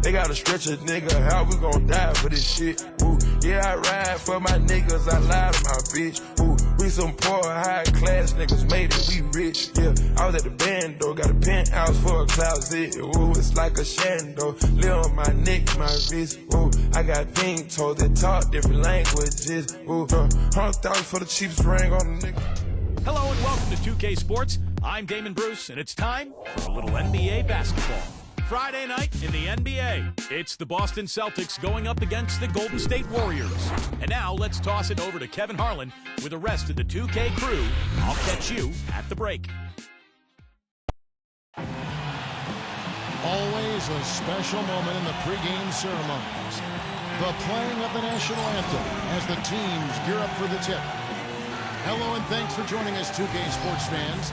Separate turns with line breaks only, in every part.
They gotta stretch a nigga, how we gon' die for this shit? Ooh, yeah, I ride for my niggas, I lie to my bitch. Ooh, we some poor, high-class niggas, made it, we rich. Yeah, I was at the band, though, got a penthouse for a closet. Ooh, it's like a shando, live on my neck, my wrist. Ooh, I got pink toes that talk different languages. Ooh, 100,000 for the cheapest ring on the nigga.
Hello and welcome to 2K Sports. I'm Damon Bruce, and it's time for a little NBA basketball. Friday night in the NBA, it's the Boston Celtics going up against the Golden State Warriors. And now let's toss it over to Kevin Harlan with the rest of the 2K crew. I'll catch you at the break.
Always a special moment in the pregame ceremonies. The playing of the national anthem as the teams gear up for the tip. Hello and thanks for joining us, 2K Sports fans,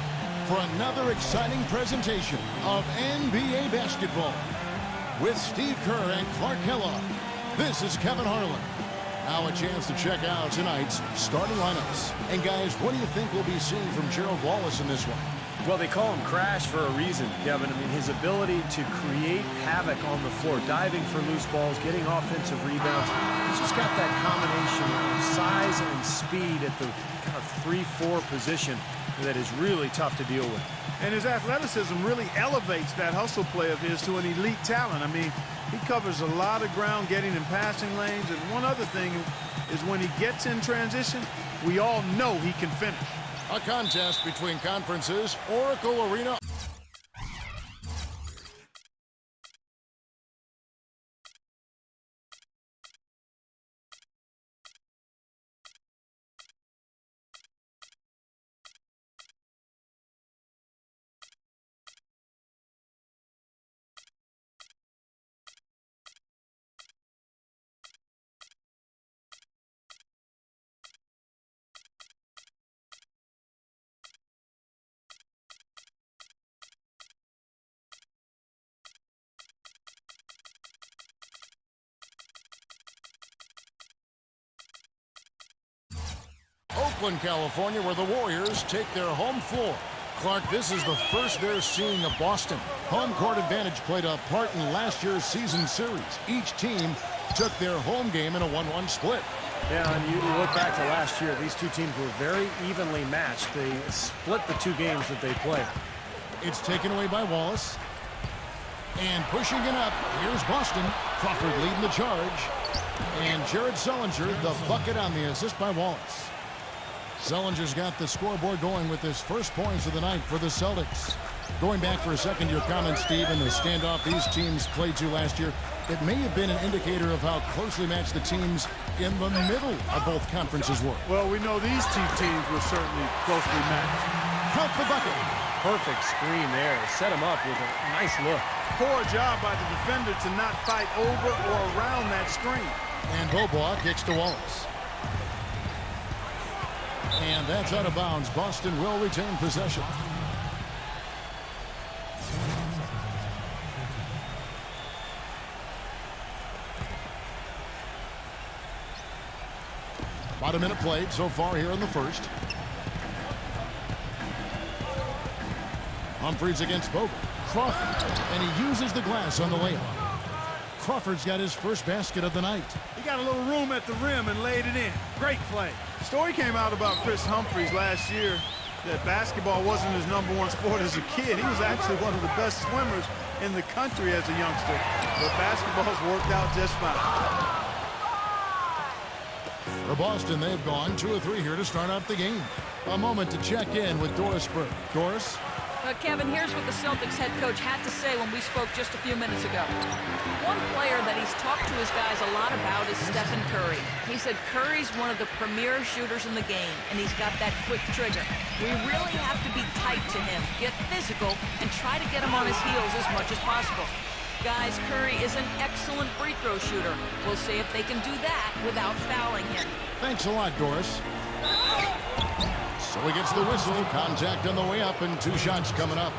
for another exciting presentation of NBA basketball. With Steve Kerr and Clark Kellogg, this is Kevin Harlan. Now a chance to check out tonight's starting lineups. And guys, what do you think we'll be seeing from Gerald Wallace in this one?
Well, they call him Crash for a reason, Kevin. I mean, his ability to create havoc on the floor, diving for loose balls, getting offensive rebounds. He's just got that combination of size and speed at the kind of 3-4 position that is really tough to deal with.
And his athleticism really elevates that hustle play of his to an elite talent. I mean, he covers a lot of ground getting in passing lanes. And one other thing is when he gets in transition, we all know he can finish.
A contest between conferences, Oracle Arena. Oakland, California, where the Warriors take their home floor. Clark, this is the first they're seeing of Boston. Home court advantage played a part in last year's season series. Each team took their home game in a 1-1 split.
Yeah, and you look back to last year, these two teams were very evenly matched. They split the two games that they played.
It's taken away by Wallace. And pushing it up, here's Boston. Crawford leading the charge. And Jared Sullinger, the bucket on the assist by Wallace. Sullinger's got the scoreboard going with his first points of the night for the Celtics. Going back for a second to your comments, Steve, in the standoff these teams played to last year, it may have been an indicator of how closely matched the teams in the middle of both conferences were.
Well, we know these two teams were certainly closely matched.
Count the bucket.
Perfect screen there. Set him up with a nice look.
Poor job by the defender to not fight over or around that screen.
And Bobois kicks to Wallace. And that's out of bounds. Boston will retain possession. About a minute played so far here in the first. Humphries against Bogut. Crawford. And he uses the glass on the layup. Crawford's got his first basket of the night.
He got a little room at the rim and laid it in. Great play. Story came out about Chris Humphries last year that basketball wasn't his #1 sport as a kid. He was actually one of the best swimmers in the country as a youngster. But basketball's worked out just fine.
For Boston, they've gone 2 of 3 here to start out the game. A moment to check in with Doris Burke. Doris?
Kevin, here's what the Celtics head coach had to say when we spoke just a few minutes ago. One player that he's talked to his guys a lot about is Stephen Curry. He said Curry's one of the premier shooters in the game, and he's got that quick trigger. We really have to be tight to him, get physical, and try to get him on his heels as much as possible. Guys, Curry is an excellent free throw shooter. We'll see if they can do that without fouling him.
Thanks a lot, Doris. So he gets the whistle. Contact on the way up, and 2 shots coming up.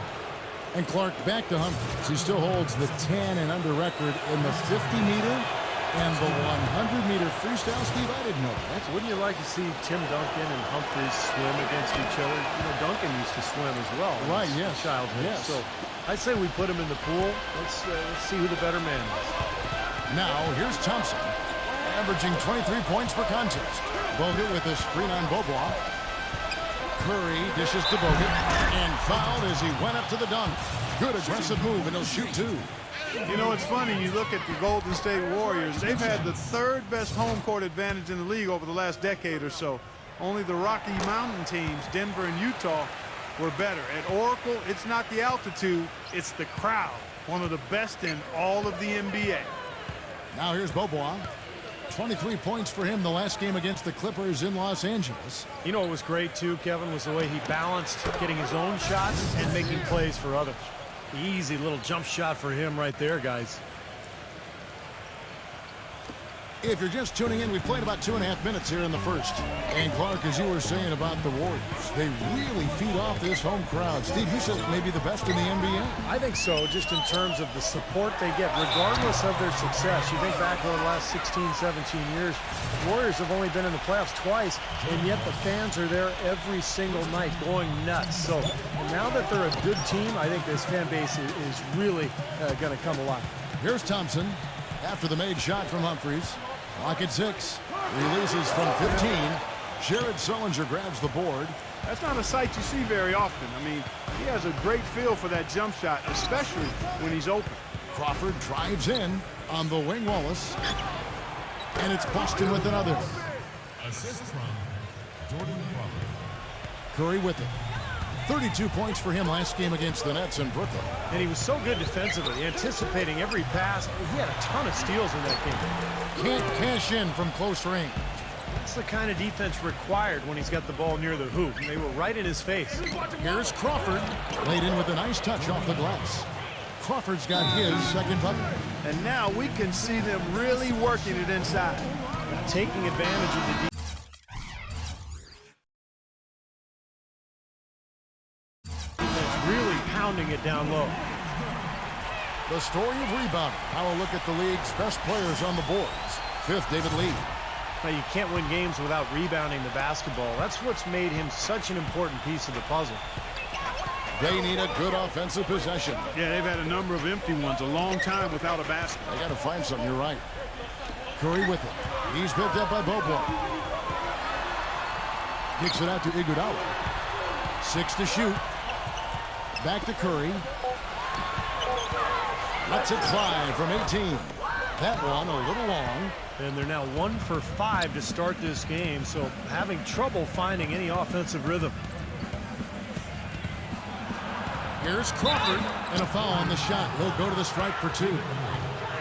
And Clark back to Humphries. He still holds the 10 and under record in the 50-meter And the 100-meter freestyle, Steve, I didn't know that.
Wouldn't you like to see Tim Duncan and Humphreys swim against each other? You know, Duncan used to swim as well.
Right, yes.
Childhood.
Yes.
So I'd say we put him in the pool. Let's see who the better man is.
Now, here's Thompson, averaging 23 points per contest. Bogut with a screen on Beaubois. Curry dishes to Bogut and fouled as he went up to the dunk. Good aggressive move, and he'll shoot two.
You know, it's funny, you look at the Golden State Warriors, they've had the third best home court advantage in the league over the last decade or so. Only the Rocky Mountain teams, Denver and Utah, were better. At Oracle, it's not the altitude, it's the crowd. One of the best in all of the NBA.
Now here's Beaubois. 23 points for him the last game against the Clippers in Los Angeles.
You know what was great, too, Kevin, was the way he balanced getting his own shots and making plays for others. Easy little jump shot for him right there, guys.
If you're just tuning in, we've played about 2.5 minutes here in the first. And Clark, as you were saying about the Warriors, they really feed off this home crowd. Steve, you said maybe the best in the NBA?
I think so, just in terms of the support they get, regardless of their success. You think back over the last 16, 17 years, the Warriors have only been in the playoffs twice, and yet the fans are there every single night going nuts. So now that they're a good team, I think this fan base is really going to come alive.
Here's Thompson after the made shot from Humphreys. Clock at 6. Releases from 15. Jared Sullinger grabs the board.
That's not a sight you see very often. I mean, he has a great feel for that jump shot, especially when he's open.
Crawford drives in on the wing Wallace. And it's Boston with another.
Assist from Jordan Crawford.
Curry with it. 32 points for him last game against the Nets in Brooklyn.
And he was so good defensively, anticipating every pass. He had a ton of steals in that game.
Can't cash in from close range.
That's the kind of defense required when he's got the ball near the hoop. They were right in his face.
Here's Crawford. Laid in with a nice touch off the glass. Crawford's got his second bucket.
And now we can see them really working it inside.
Taking advantage of the defense. Really pounding it down low.
The story of rebounding. Now a look at the league's best players on the boards. Fifth, David Lee.
Now, you can't win games without rebounding the basketball. That's what's made him such an important piece of the puzzle.
They need a good offensive possession.
Yeah, they've had a number of empty ones, a long time without a basket.
They got to find something, you're right. Curry with it. He's picked up by Beaubois. Kicks it out to Iguodala. 6 to shoot. Back to Curry. Lets it fly from 18. That one a little long.
And they're now 1 for 5 to start this game, so having trouble finding any offensive rhythm.
Here's Crawford, and a foul on the shot. He'll go to the stripe for 2.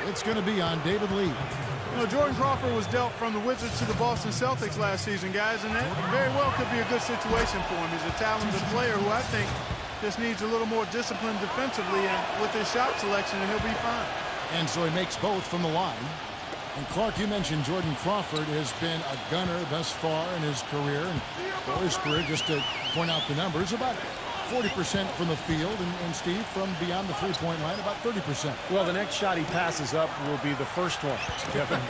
It's going to be on David Lee.
You know, Jordan Crawford was dealt from the Wizards to the Boston Celtics last season, guys, and that very well could be a good situation for him. He's a talented player who I think just needs a little more discipline defensively, and with his shot selection, and he'll be fine.
And so he makes both from the line. And Clark, you mentioned Jordan Crawford has been a gunner thus far in his career, and for his career, just to point out the numbers, about 40% from the field, and Steve, from beyond the three-point line, about 30%.
Well, the next shot he passes up will be the first one, Kevin.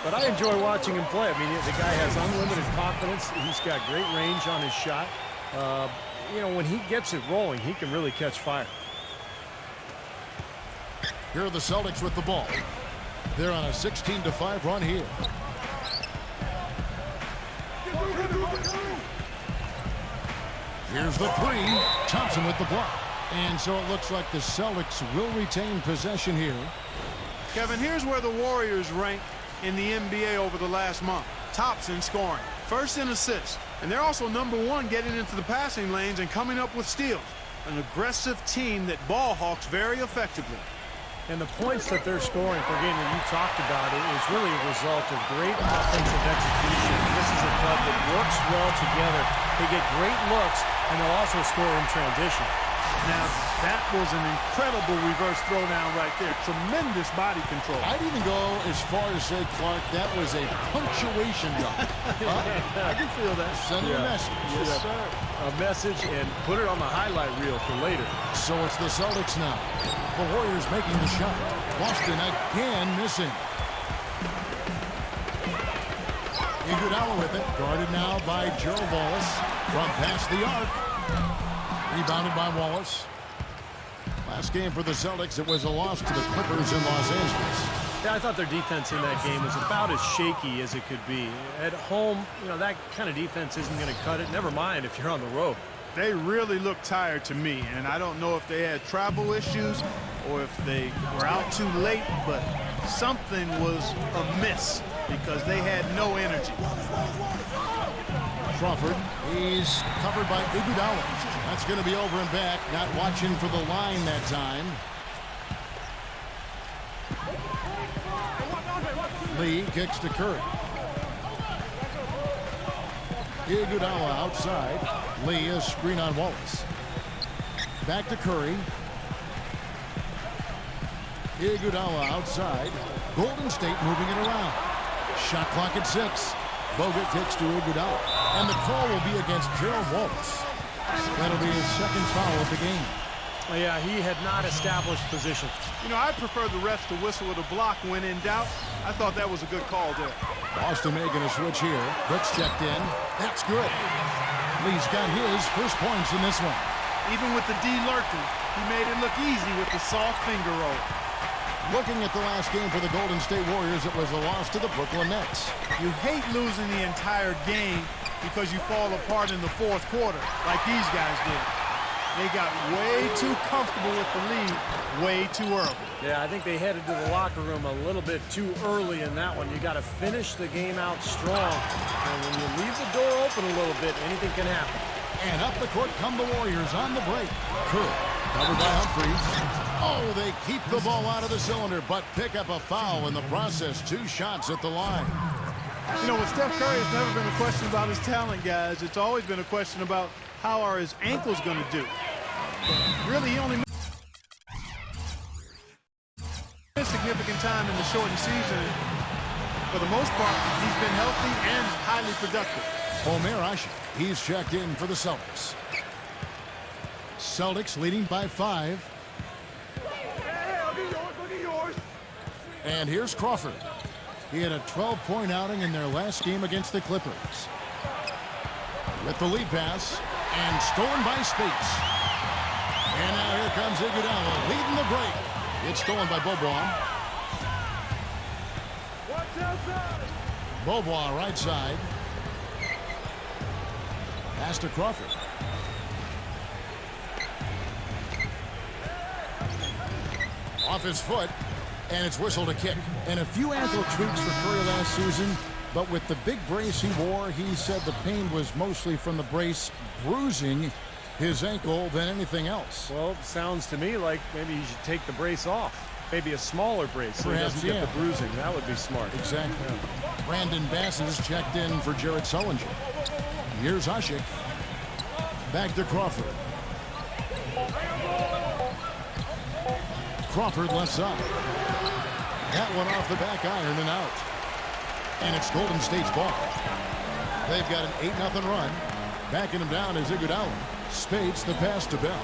But I enjoy watching him play. I mean, the guy has unlimited confidence. He's got great range on his shot. You know, when he gets it rolling, he can really catch fire.
Here are the Celtics with the ball. They're on a 16-5 run here. Here's the 3. Thompson with the block. And so it looks like the Celtics will retain possession here.
Kevin, here's where the Warriors rank in the NBA over the last month. Tops in scoring, first in assists, and they're also #1 getting into the passing lanes and coming up with steals. An aggressive team that ball hawks very effectively.
And the points that they're scoring per game that you talked about is really a result of great offensive execution. This is a club that works well together. They get great looks, and they'll also score in transition.
Now, that was an incredible reverse throwdown right there. Tremendous body control.
I'd even go as far as say, Clark, that was a punctuation dunk.
I can feel that.
Sending a message.
Yes, sir.
A message and put it on the highlight reel for later.
So it's the Celtics now. The Warriors making the shot. Boston again missing. Iguodala with it. Guarded now by Gerald Wallace. From past the arc. Rebounded by Wallace. Last game for the Celtics, it was a loss to the Clippers in Los Angeles.
Yeah, I thought their defense in that game was about as shaky as it could be. At home, you know, that kind of defense isn't going to cut it. Never mind if you're on the road.
They really looked tired to me, and I don't know if they had travel issues or if they were out too late, but something was amiss because they had no energy.
Crawford, he's covered by Iguodala. That's going to be over and back. Not watching for the line that time. Lee kicks to Curry. Iguodala outside. Lee is screen on Wallace. Back to Curry. Iguodala outside. Golden State moving it around. Shot clock at 6. Bogut kicks to Iguodala. And the call will be against Gerald Wallace. That'll be his second foul of the game.
Well, yeah, he had not established position.
You know, I prefer the refs to whistle with a block when in doubt. I thought that was a good call there.
Boston making a switch here. Brooks checked in. That's good. Lee's got his first points in this one.
Even with the D lurking, he made it look easy with the soft finger roll.
Looking at the last game for the Golden State Warriors, it was a loss to the Brooklyn Nets.
You hate losing the entire game because you fall apart in the fourth quarter like these guys did. They got way too comfortable with the lead way too early.
Yeah, I think they headed to the locker room a little bit too early in that one. You got to finish the game out strong. And when you leave the door open a little bit, anything can happen.
And up the court come the Warriors on the break. Curry, covered by Humphries. Oh, they keep the ball out of the cylinder, but pick up a foul in the process. 2 shots at the line.
You know, with Steph Curry, it's never been a question about his talent, guys. It's always been a question about how are his ankles going to do. But really, he only missed significant time in the shortened season. For the most part, he's been healthy and highly productive.
Omer Ashe, he's checked in for the Celtics. Celtics leading by 5. And here's Crawford. He had a 12-point outing in their last game against the Clippers. With the lead pass, and stolen by Spates. And now here comes Iguodala leading the break. It's stolen by Beaubois. Beaubois right side. Pass to Crawford. Off his foot, and it's whistled a kick. And a few ankle tweaks for Curry last season, but with the big brace he wore, he said the pain was mostly from the brace bruising his ankle than anything else.
Well, it sounds to me like maybe he should take the brace off. Maybe a smaller brace so he doesn't get the bruising. That would be smart.
Exactly. Yeah. Brandon Bass is checked in for Jared Sullinger. Here's Ashe. Back to Crawford. Crawford left side. That one off the back iron and out. And it's Golden State's ball. They've got an 8-0 run. Backing him down is Iguodala. Spates the pass to Bell.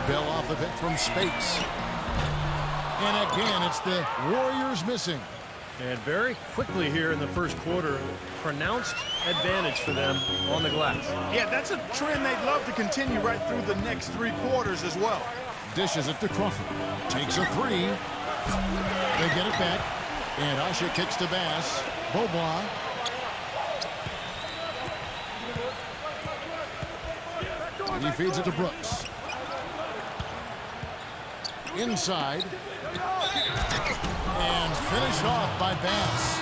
Bell off the pick from Spates. And again, it's the Warriors missing.
And very quickly here in the first quarter, pronounced advantage for them on the glass.
Yeah, that's a trend they'd love to continue right through the next 3 quarters as well.
Dishes it to Crawford. Takes a 3. They get it back. And Ashe kicks to Bass. Beaubois. He feeds it to Brooks. Inside. And finished off by Bass.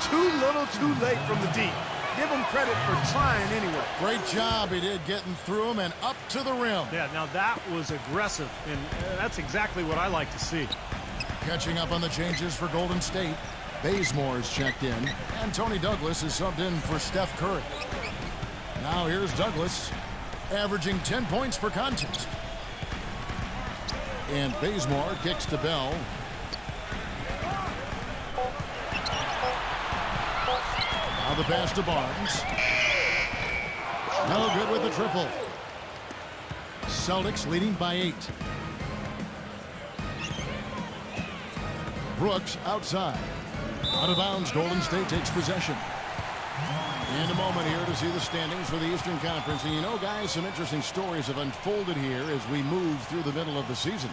Too little, too late from the deep. Give him credit for trying anyway.
Great job he did getting through him and up to the rim.
Yeah, now that was aggressive, and that's exactly what I like to see.
Catching up on the changes for Golden State. Bazemore is checked in, and Tony Douglas is subbed in for Steph Curry. Now here's Douglas, averaging 10 points per contest. And Bazemore kicks to Bell. Now the pass to Barnes. No good with the triple. Celtics leading by 8. Brooks outside. Out of bounds, Golden State takes possession. In a moment here to see the standings for the Eastern Conference. And you know, guys, some interesting stories have unfolded here as we move through the middle of the season.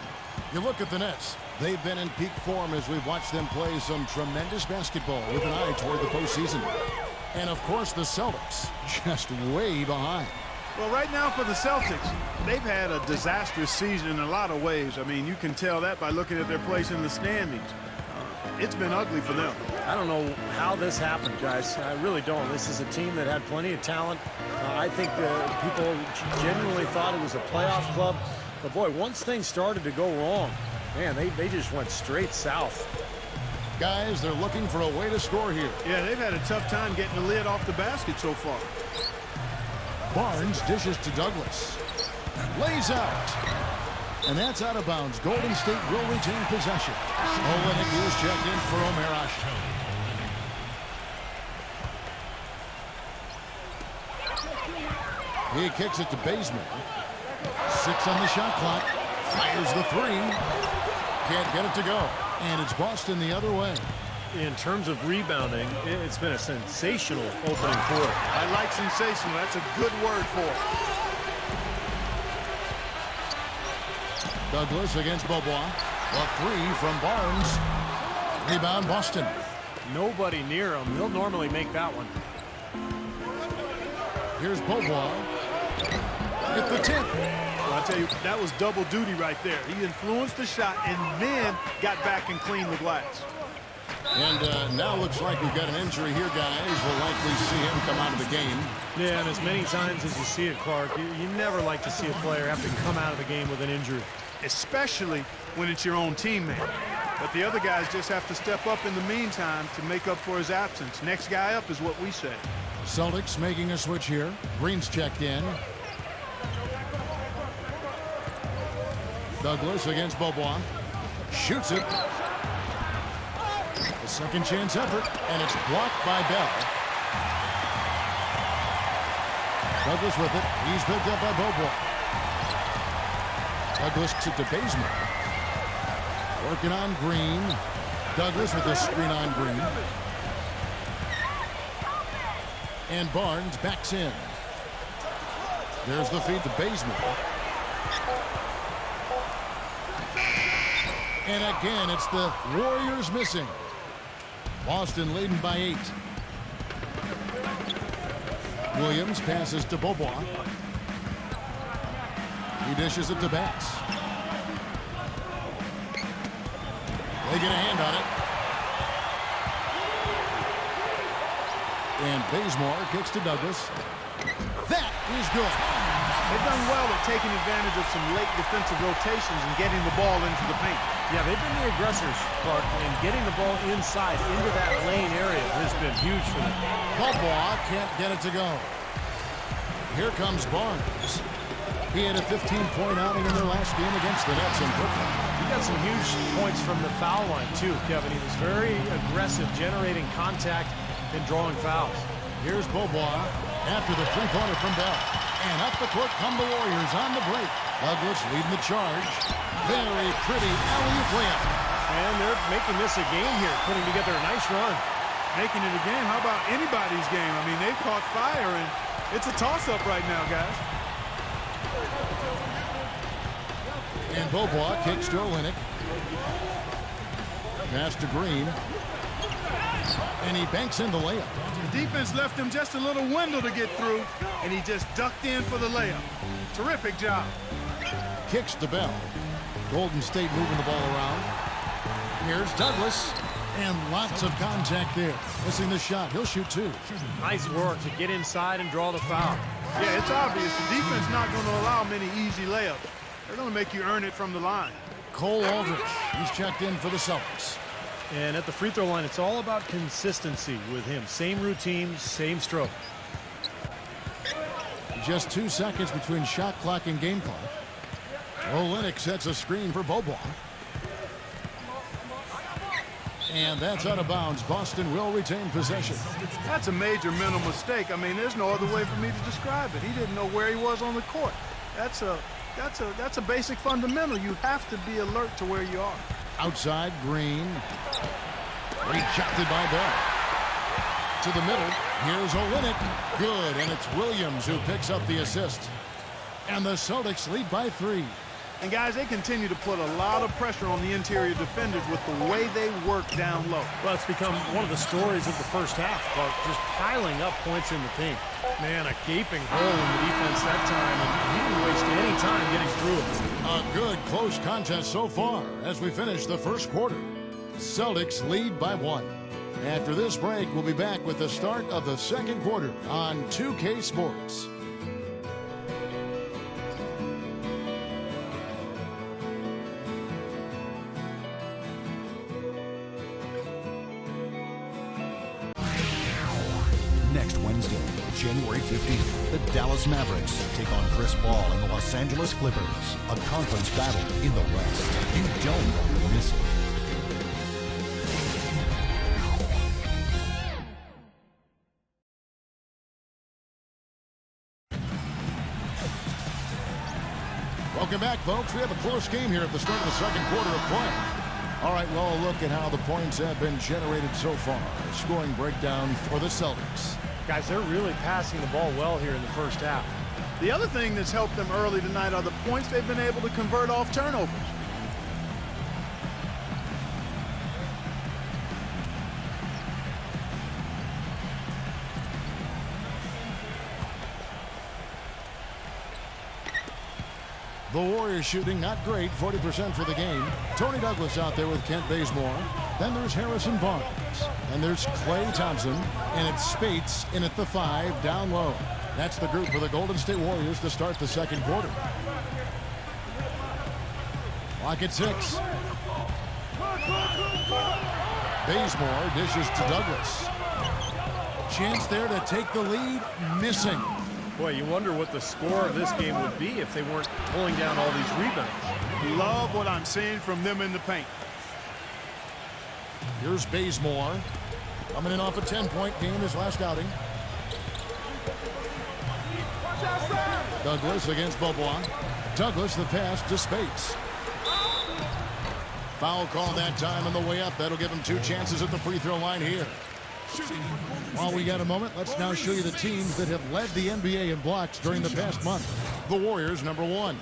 You look at the Nets. They've been in peak form as we've watched them play some tremendous basketball with an eye toward the postseason. And, of course, the Celtics just way behind.
Well, right now for the Celtics, they've had a disastrous season in a lot of ways. I mean, you can tell that by looking at their place in the standings. It's been ugly for them.
I don't know how this happened, guys. I really don't. This is a team that had plenty of talent. I think people genuinely thought it was a playoff club. But, boy, once things started to go wrong, man, they just went straight south.
Guys, they're looking for a way to score here.
Yeah, they've had a tough time getting the lid off the basket so far.
Barnes dishes to Douglas. Lays out. And that's out of bounds. Golden State will retain possession. Olenek is checked in for Omerash. He kicks it to Bazemore. 6 on the shot clock. Fires the 3. Can't get it to go. And it's Boston the other way.
In terms of rebounding, it's been a sensational opening quarter.
I like sensational. That's a good word for it.
Douglas against Beaubois. A 3 from Barnes. Rebound Boston.
Nobody near him. He'll normally make that one.
Here's Beaubois. Get the tip.
Well, I tell you, that was double duty right there. He influenced the shot and then got back and cleaned the glass.
And now looks like we've got an injury here, guys. We'll likely see him come out of the game.
Yeah, and as many times as you see it, Clark, you never like to see a player have to come out of the game with an injury.
Especially when it's your own teammate. But the other guys just have to step up in the meantime to make up for his absence. Next guy up is what we say.
Celtics making a switch here. Green's checked in. Douglas against Beaubois. Shoots it. A second chance effort, and it's blocked by Bell. Douglas with it. He's picked up by Beaubois. Douglas to Bazemore. Working on Green. Douglas with a screen on Green. And Barnes backs in. There's the feed to Bazemore. And again, it's the Warriors missing. Boston leading by 8. Williams passes to Beaubois. He dishes it to Bass. They get a hand on it. And Bazemore kicks to Douglas. That is good.
They've done well at taking advantage of some late defensive rotations and getting the ball into the paint.
Yeah, they've been the aggressors, Clark, and getting the ball inside into that lane area has been huge for them.
Beaubois can't get it to go. Here comes Barnes. He had a 15-point outing in their last game against the Nets in Brooklyn.
He got some huge points from the foul line, too, Kevin. He was very aggressive, generating contact and drawing fouls.
Here's Beaubois after the three-pointer from Bell. And up the court come the Warriors on the break. Douglas leading the charge. Very pretty alley-oop layup.
And they're making this a game here, putting together a nice run.
Making it a game? How about anybody's game? I mean, they've caught fire, and it's a toss-up right now, guys.
And Beaubois kicks to Olenek. Pass to Green. And he banks in the layup.
The defense left him just a little window to get through, and he just ducked in for the layup. Terrific job.
Kicks to Bell. Golden State moving the ball around. Here's Douglas. And lots of contact there. Missing the shot. He'll shoot 2.
Nice work to get inside and draw the foul.
Yeah, it's obvious. The defense not going to allow many easy layups. They're going to make you earn it from the line.
Cole Aldrich. He's checked in for the Celtics.
And at the free throw line, it's all about consistency with him. Same routine, same stroke.
Just 2 seconds between shot clock and game clock. Olenek sets a screen for Beaubois. And that's out of bounds. Boston will retain possession.
That's a major mental mistake. I mean, there's no other way for me to describe it. He didn't know where he was on the court. That's a basic fundamental. You have to be alert to where you are.
Outside, Green. Rejected by Bell. To the middle. Here's Olynyk. Good, and it's Williams who picks up the assist. And the Celtics lead by 3.
And guys, they continue to put a lot of pressure on the interior defenders with the way they work down low.
Well, it's become one of the stories of the first half about just piling up points in the paint. Man, a gaping hole in the defense that time, and he didn't waste any time getting through it.
A good close contest so far as we finish the first quarter. Celtics lead by 1. After this break, we'll be back with the start of the second quarter on 2K Sports.
Next Wednesday, January 15th, the Dallas Mavericks take on Chris Paul and the Los Angeles Clippers. A conference battle in the West. You don't want to miss it.
Welcome back, folks. We have a close game here at the start of the second quarter of play. All right, well, look at how the points have been generated so far. A scoring breakdown for the Celtics.
Guys, they're really passing the ball well here in the first half.
The other thing that's helped them early tonight are the points they've been able to convert off turnovers.
The Warriors shooting not great, 40% for the game. Tony Douglas out there with Kent Bazemore. Then there's Harrison Barnes. And there's Klay Thompson. And it's Spates in at the 5 down low. That's the group for the Golden State Warriors to start the second quarter. Clock at 6. Bazemore dishes to Douglas. Chance there to take the lead. Missing.
Boy, you wonder what the score of this game would be if they weren't pulling down all these rebounds.
Love what I'm seeing from them in the paint.
Here's Bazemore. Coming in off a 10-point game his last outing. Douglas against Bobois. Douglas the pass to Spates. Foul call that time on the way up. That'll give him 2 chances at the free throw line here. While we got a moment, let's now show you the teams that have led the NBA in blocks during the past month. The Warriors, number 1.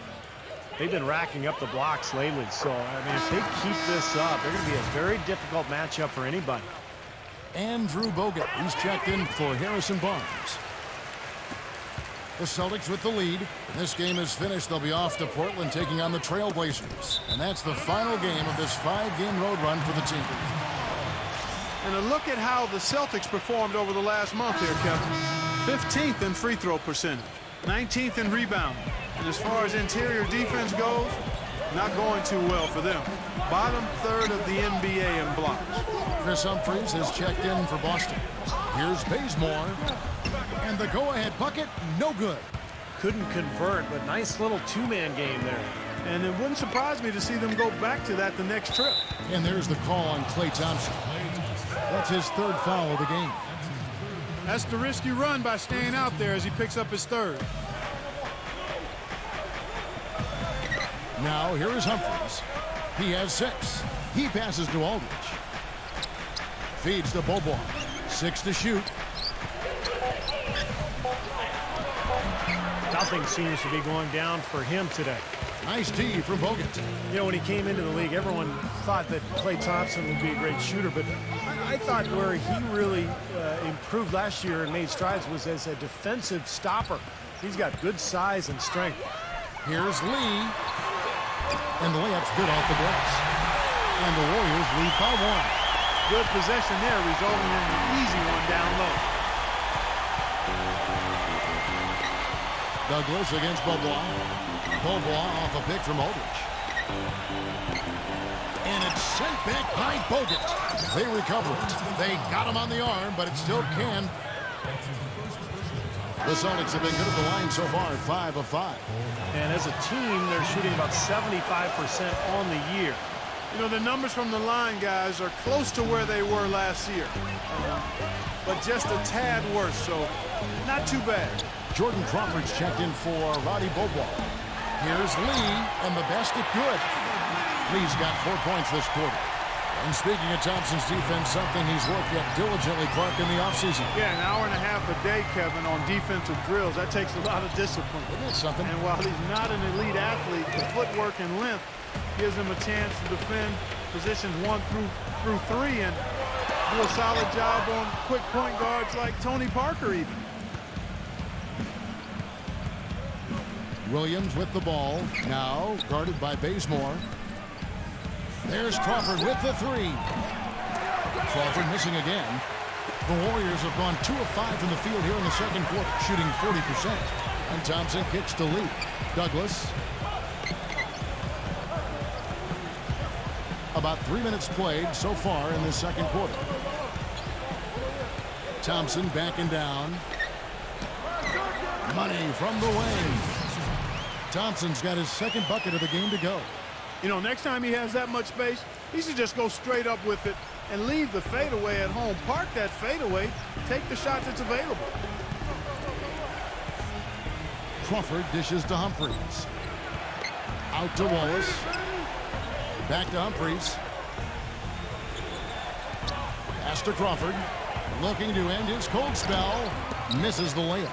They've been racking up the blocks lately, so, I mean, if they keep this up, they're going to be a very difficult matchup for anybody.
Andrew Bogut, he's checked in for Harrison Barnes. The Celtics with the lead. This game is finished. They'll be off to Portland taking on the Trailblazers. And that's the final game of this 5-game road run for the team.
And a look at how the Celtics performed over the last month here, Kevin. 15th in free throw percentage, 19th in rebounding. And as far as interior defense goes, not going too well for them. Bottom third of the NBA in blocks.
Chris Humphries has checked in for Boston. Here's Bazemore. And the go-ahead bucket, no good.
Couldn't convert, but nice little 2-man game there.
And it wouldn't surprise me to see them go back to that the next trip.
And there's the call on Klay Thompson. That's his 3rd foul of the game.
That's the risk you run by staying out there as he picks up his 3rd.
Now here is Humphries. He has 6. He passes to Aldridge. Feeds to Bobois. 6 to shoot.
Nothing seems to be going down for him today.
Nice D from Bogut.
You know, when he came into the league, everyone thought that Klay Thompson would be a great shooter, but I thought where he really improved last year and made strides was as a defensive stopper. He's got good size and strength.
Here's Lee. And the layup's good off the glass. And the Warriors lead by 1.
Good possession there, resulting in an easy one down low.
Douglas against Bobois. Bobois off a pick from Aldridge. And it's sent back by Bogut. They recover it. They got him on the arm, but it still can. The Celtics have been good at the line so far, 5 of 5.
And as a team, they're shooting about 75% on the year.
You know, the numbers from the line, guys, are close to where they were last year. But just a tad worse, so not too bad.
Jordan Crawford's checked in for Roddy Bobois. Here's Lee, and the basket good. Lee's got 4 points this quarter. And speaking of Thompson's defense, something he's worked at diligently, Clark, in the offseason.
Yeah, an hour and a half a day, Kevin, on defensive drills. That takes a lot of discipline.
Isn't it something?
And while he's not an elite athlete, the footwork and length gives him a chance to defend positions 1 through 3 and do a solid job on quick point guards like Tony Parker even.
Williams with the ball, now guarded by Bazemore. There's Crawford with the 3. Crawford missing again. The Warriors have gone 2 of 5 from the field here in the second quarter, shooting 40%. And Thompson kicks to Lee. Douglas. About 3 minutes played so far in the second quarter. Thompson backing down. Money from the wing. Thompson's got his second bucket of the game to go.
You know, next time he has that much space, he should just go straight up with it and leave the fadeaway at home. Park that fadeaway, take the shot that's available.
Crawford dishes to Humphries. Out to Wallace. Back to Humphries. Pass to Crawford. Looking to end his cold spell. Misses the layup.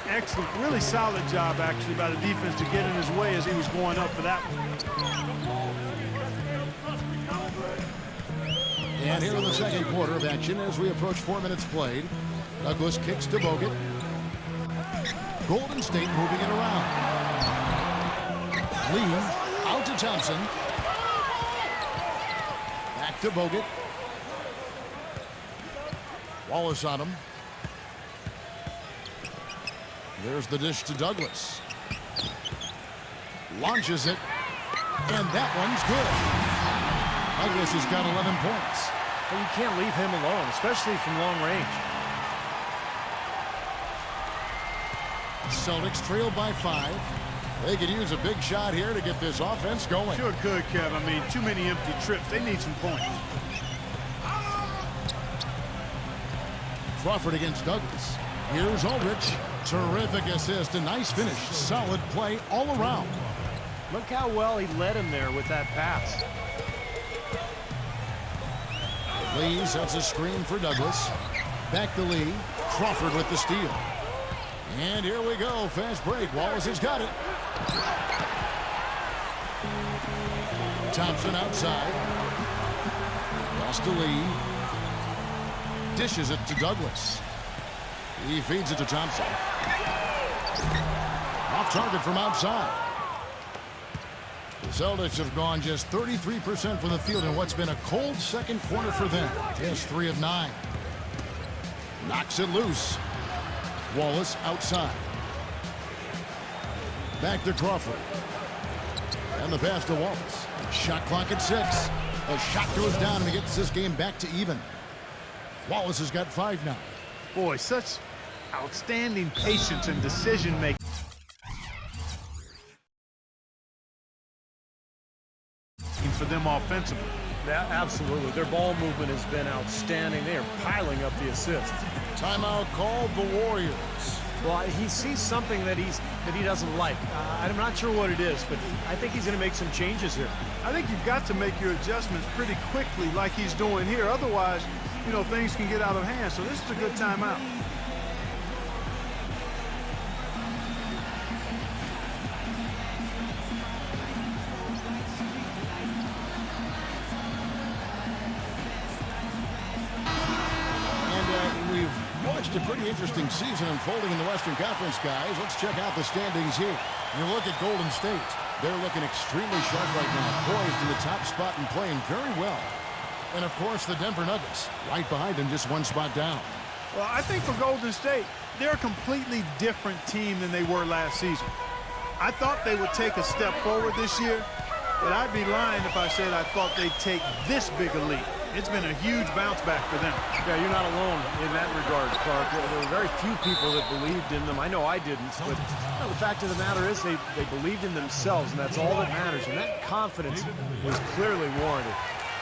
Excellent. Really solid job, actually, by the defense to get in his way as he was going up for that one.
And here in the second quarter of action as we approach 4 minutes played. Douglas kicks to Bogut. Golden State moving it around. Lee out to Thompson. Back to Bogut. Wallace on him. There's the dish to Douglas. Launches it. And that one's good. Douglas has got 11 points.
Well, you can't leave him alone, especially from long range.
Celtics trail by 5. They could use a big shot here to get this offense going.
Sure could, Kev. I mean, too many empty trips. They need some points.
Crawford against Douglas. Here's Ulrich. Terrific assist. A nice finish. Solid play all around.
Look how well he led him there with that pass.
Lee sets a screen for Douglas. Back to Lee. Crawford with the steal. And here we go. Fast break. Wallace has got it. Thompson outside. Pass to Lee. Dishes it to Douglas. He feeds it to Thompson. Off target from outside. The Celtics have gone just 33% from the field in what's been a cold second quarter for them. Just 3 of 9. Knocks it loose. Wallace outside. Back to Crawford. And the pass to Wallace. Shot clock at 6. The shot goes down and he gets this game back to even. Wallace has got 5 now.
Boy, such outstanding patience and decision making for them offensively.
Yeah, absolutely. Their ball movement has been outstanding. They are piling up the assists.
Timeout called the Warriors.
Well, he sees something that he doesn't like. I'm not sure what it is, but I think he's going to make some changes here.
I think you've got to make your adjustments pretty quickly like he's doing here. Otherwise, you know, things can get out of hand. So this is a good timeout.
A pretty interesting season unfolding in the Western Conference, guys. Let's check out the standings here. You look at Golden State. They're looking extremely sharp right now, poised in the top spot and playing very well. And, of course, the Denver Nuggets right behind them, just 1 spot down.
Well, I think for Golden State, they're a completely different team than they were last season. I thought they would take a step forward this year, but I'd be lying if I said I thought they'd take this big a leap. It's been a huge bounce back for them.
Yeah, you're not alone in that regard, Clark. There were very few people that believed in them. I know I didn't, but the fact of the matter is they believed in themselves, and that's all that matters. And that confidence was clearly warranted.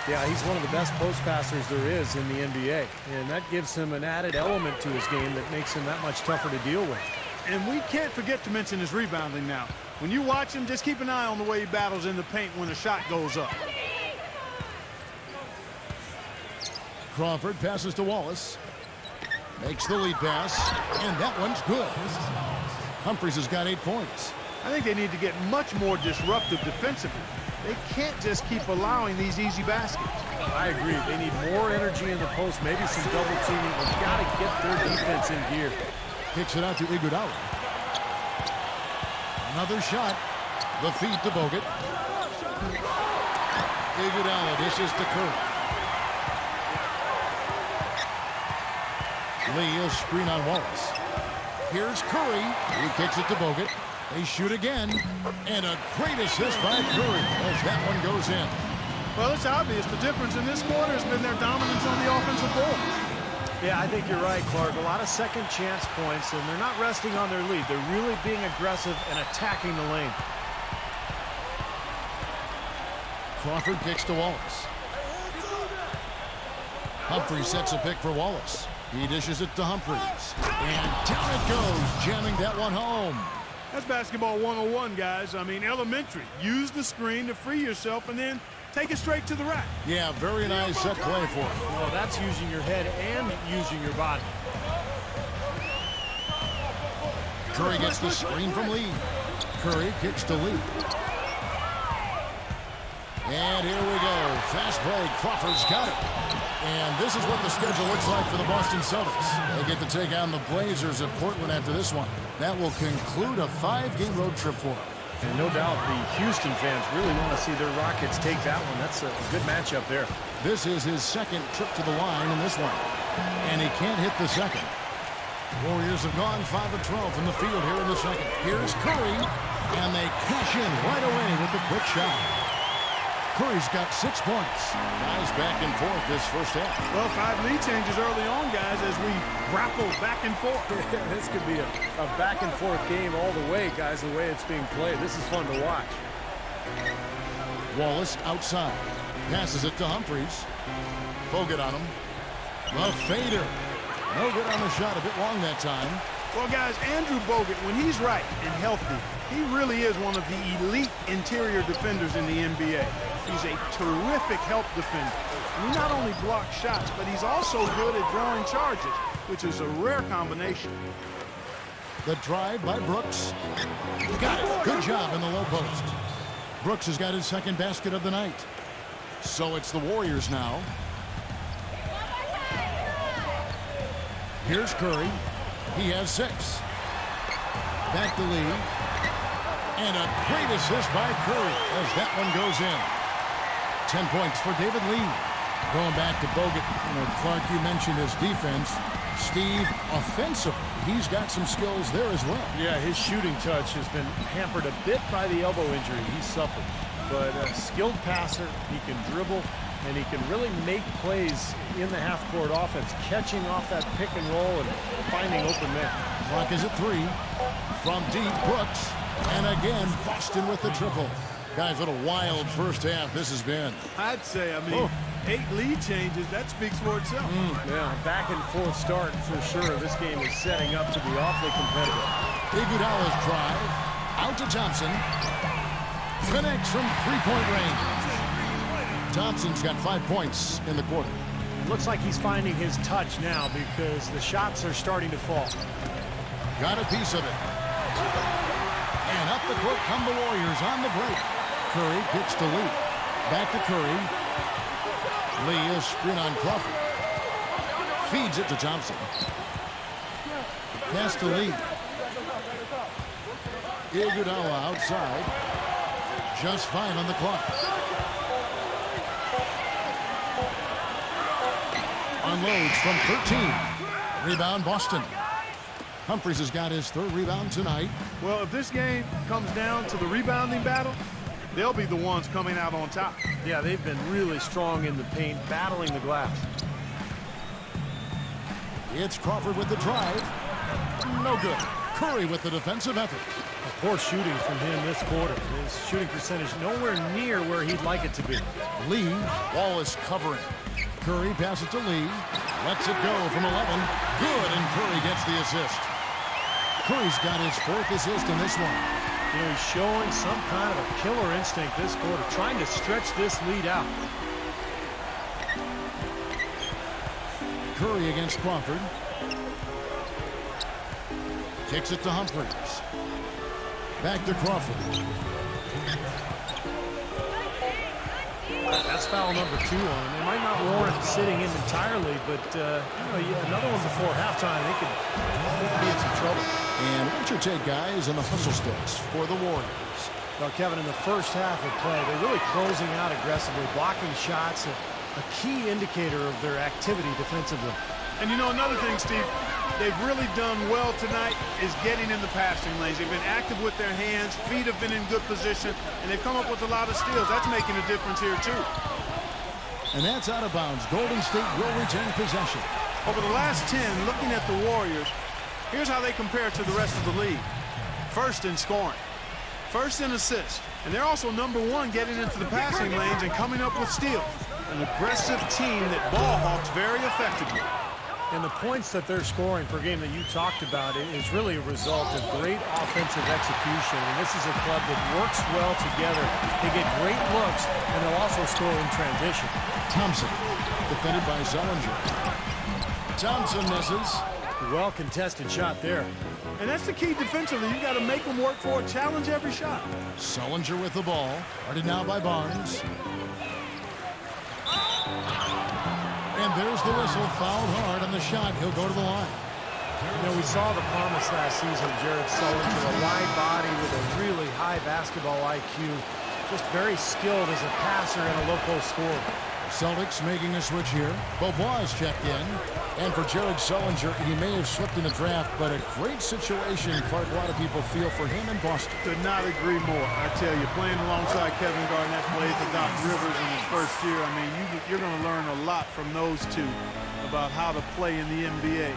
Yeah, he's one of the best post passers there is in the NBA, and that gives him an added element to his game that makes him that much tougher to deal with.
And we can't forget to mention his rebounding now. When you watch him, just keep an eye on the way he battles in the paint when a shot goes up.
Crawford passes to Wallace. Makes the lead pass, and that one's good. Humphries has got 8 points.
I think they need to get much more disruptive defensively. They can't just keep allowing these easy baskets.
I agree. They need more energy in the post, maybe some double teaming. They've got to get their defense in gear.
Kicks it out to Iguodala. Another shot. The feed to Bogut. Iguodala dishes to Curry. Lee is screen on Wallace. Here's Curry. He kicks it to Bogut. They shoot again. And a great assist by Curry as that one goes in.
Well, it's obvious the difference in this quarter has been their dominance on the offensive board.
Yeah, I think you're right, Clark. A lot of second chance points, and they're not resting on their lead. They're really being aggressive and attacking the lane.
Crawford kicks to Wallace. Humphries sets a pick for Wallace. He dishes it to Humphries. And down it goes, jamming that one home.
That's basketball 101, guys. I mean, elementary. Use the screen to free yourself and then take it straight to the rack.
Yeah, very nice set play for him.
Well, that's using your head and using your body.
Curry gets the screen from Lee. Curry kicks to Lee. And here we go. Fast break. Crawford's got it. And this is what the schedule looks like for the Boston Celtics. They get to take on the Blazers at Portland after this one. That will conclude a 5-game road trip for them.
And no doubt the Houston fans really want to see their Rockets take that one. That's a good matchup there.
This is his second trip to the line in this one. And he can't hit the second. Warriors have gone 5 of 12 from the field here in the second. Here's Curry. And they cash in right away with the quick shot. Curry's got 6 points. Guys back and forth this first half.
Well, 5 lead changes early on, guys, as we grapple back and forth.
This could be a back and forth game all the way, guys, the way it's being played. This is fun to watch.
Wallace outside. Passes it to Humphries. Bogut on him. The fader. No good on the shot. A bit long that time.
Well, guys, Andrew Bogut, when he's right and healthy, he really is one of the elite interior defenders in the NBA. He's a terrific help defender. And he not only blocks shots, but he's also good at drawing charges, which is a rare combination.
The drive by Brooks. Got it. Good job in the low post. Brooks has got his second basket of the night. So it's the Warriors now. Here's Curry. He has 6. Back to Lee. And a great assist by Curry as that one goes in. 10 points for David Lee. Going back to Bogut. Clark, you mentioned his defense. Steve, offensively, he's got some skills there as well.
Yeah, his shooting touch has been hampered a bit by the elbow injury he suffered. But a skilled passer, he can dribble, and he can really make plays in the half-court offense, catching off that pick and roll and finding open men.
Clock is at 3. From deep, Brooks. And again, Boston with the triple. Guys, what a wild first half this has been.
I'd say, 8 lead changes, that speaks for itself.
Yeah, back and forth start for sure. This game is setting up to be awfully competitive.
Iguodala's drive. Out to Thompson. Connects from 3-point range. Thompson's got 5 points in the quarter.
Looks like he's finding his touch now because the shots are starting to fall.
Got a piece of it. And up the court come the Warriors on the break. Curry kicks to Lee. Back to Curry. Lee is screen on Crawford. Feeds it to Thompson. Pass to Lee. Iguodala outside. Just 5 on the clock. Unloads from 13. Rebound Boston. Humphries has got his 3rd rebound tonight.
Well, if this game comes down to the rebounding battle, they'll be the ones coming out on top.
Yeah, they've been really strong in the paint, battling the glass.
It's Crawford with the drive. No good. Curry with the defensive effort.
Poor shooting from him this quarter. His shooting percentage nowhere near where he'd like it to be.
Lee, Wallace covering. Curry passes to Lee. Lets it go from 11. Good, and Curry gets the assist. Curry's got his 4th assist in this one.
He's showing some kind of a killer instinct this quarter, trying to stretch this lead out.
Curry against Crawford. Kicks it to Humphries. Back to Crawford.
That's foul number 2 on him. It might not warrant sitting him entirely, but another one before halftime, they could be in some trouble.
And what's your take, guys, on the hustle sticks for the Warriors?
Well, Kevin, in the first half of play, they're really closing out aggressively, blocking shots, a key indicator of their activity defensively.
And you know, another thing, Steve, they've really done well tonight is getting in the passing lanes. They've been active with their hands, feet have been in good position, and they've come up with a lot of steals. That's making a difference here, too.
And that's out of bounds. Golden State will retain possession.
Over the last 10, looking at the Warriors, here's how they compare to the rest of the league. First in scoring, first in assists, and they're also number 1 getting into the passing lanes and coming up with steals. An aggressive team that ball hawks very effectively.
And the points that they're scoring per game that you talked about is really a result of great offensive execution. And this is a club that works well together. They get great looks, and they'll also score in transition.
Thompson, defended by Sullinger. Thompson misses.
Well contested shot there.
And that's the key defensively. You got to make them work for it, challenge every shot.
Sullinger with the ball. Guarded now by Barnes. And there's the whistle, fouled hard on the shot. He'll go to the line.
You know, we saw the promise last season, Jared Sullinger, a wide body with a really high basketball IQ. Just very skilled as a passer and a low-post scorer.
Celtics making a switch here. BOS checked in. And for Jared Sullinger, he may have slipped in the draft, but a great situation, Clark, a lot of people feel for him in Boston.
Could not agree more. I tell you, playing alongside Kevin Garnett, played for Doc Rivers in his first year. I mean, you're going to learn a lot from those two about how to play in the NBA.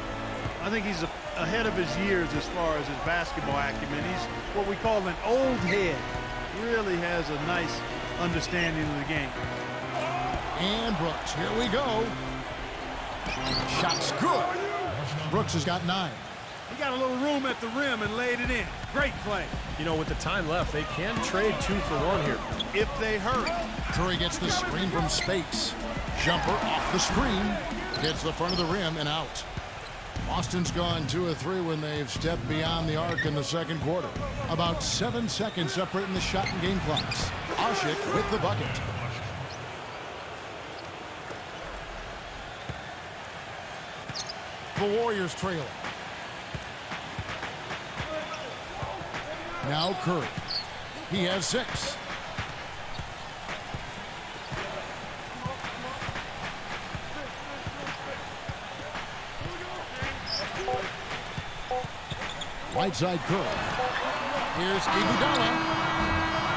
I think he's ahead of his years as far as his basketball acumen. He's what we call an old head. Really has a nice understanding of the game.
And Brooks, here we go. Shot's good. Brooks has got 9.
He got a little room at the rim and laid it in. Great play.
You know, with the time left, they can trade 2 for 1 here.
If they hurry.
Curry gets the screen from Spates. Jumper off the screen. Hits the front of the rim and out. Boston's gone 2 of 3 when they've stepped beyond the arc in the second quarter. About 7 seconds separating the shot and game clocks. Ashik with the bucket. The Warriors trailing. Now Curry. He has 6. Right side Curry. Here's Iguodala.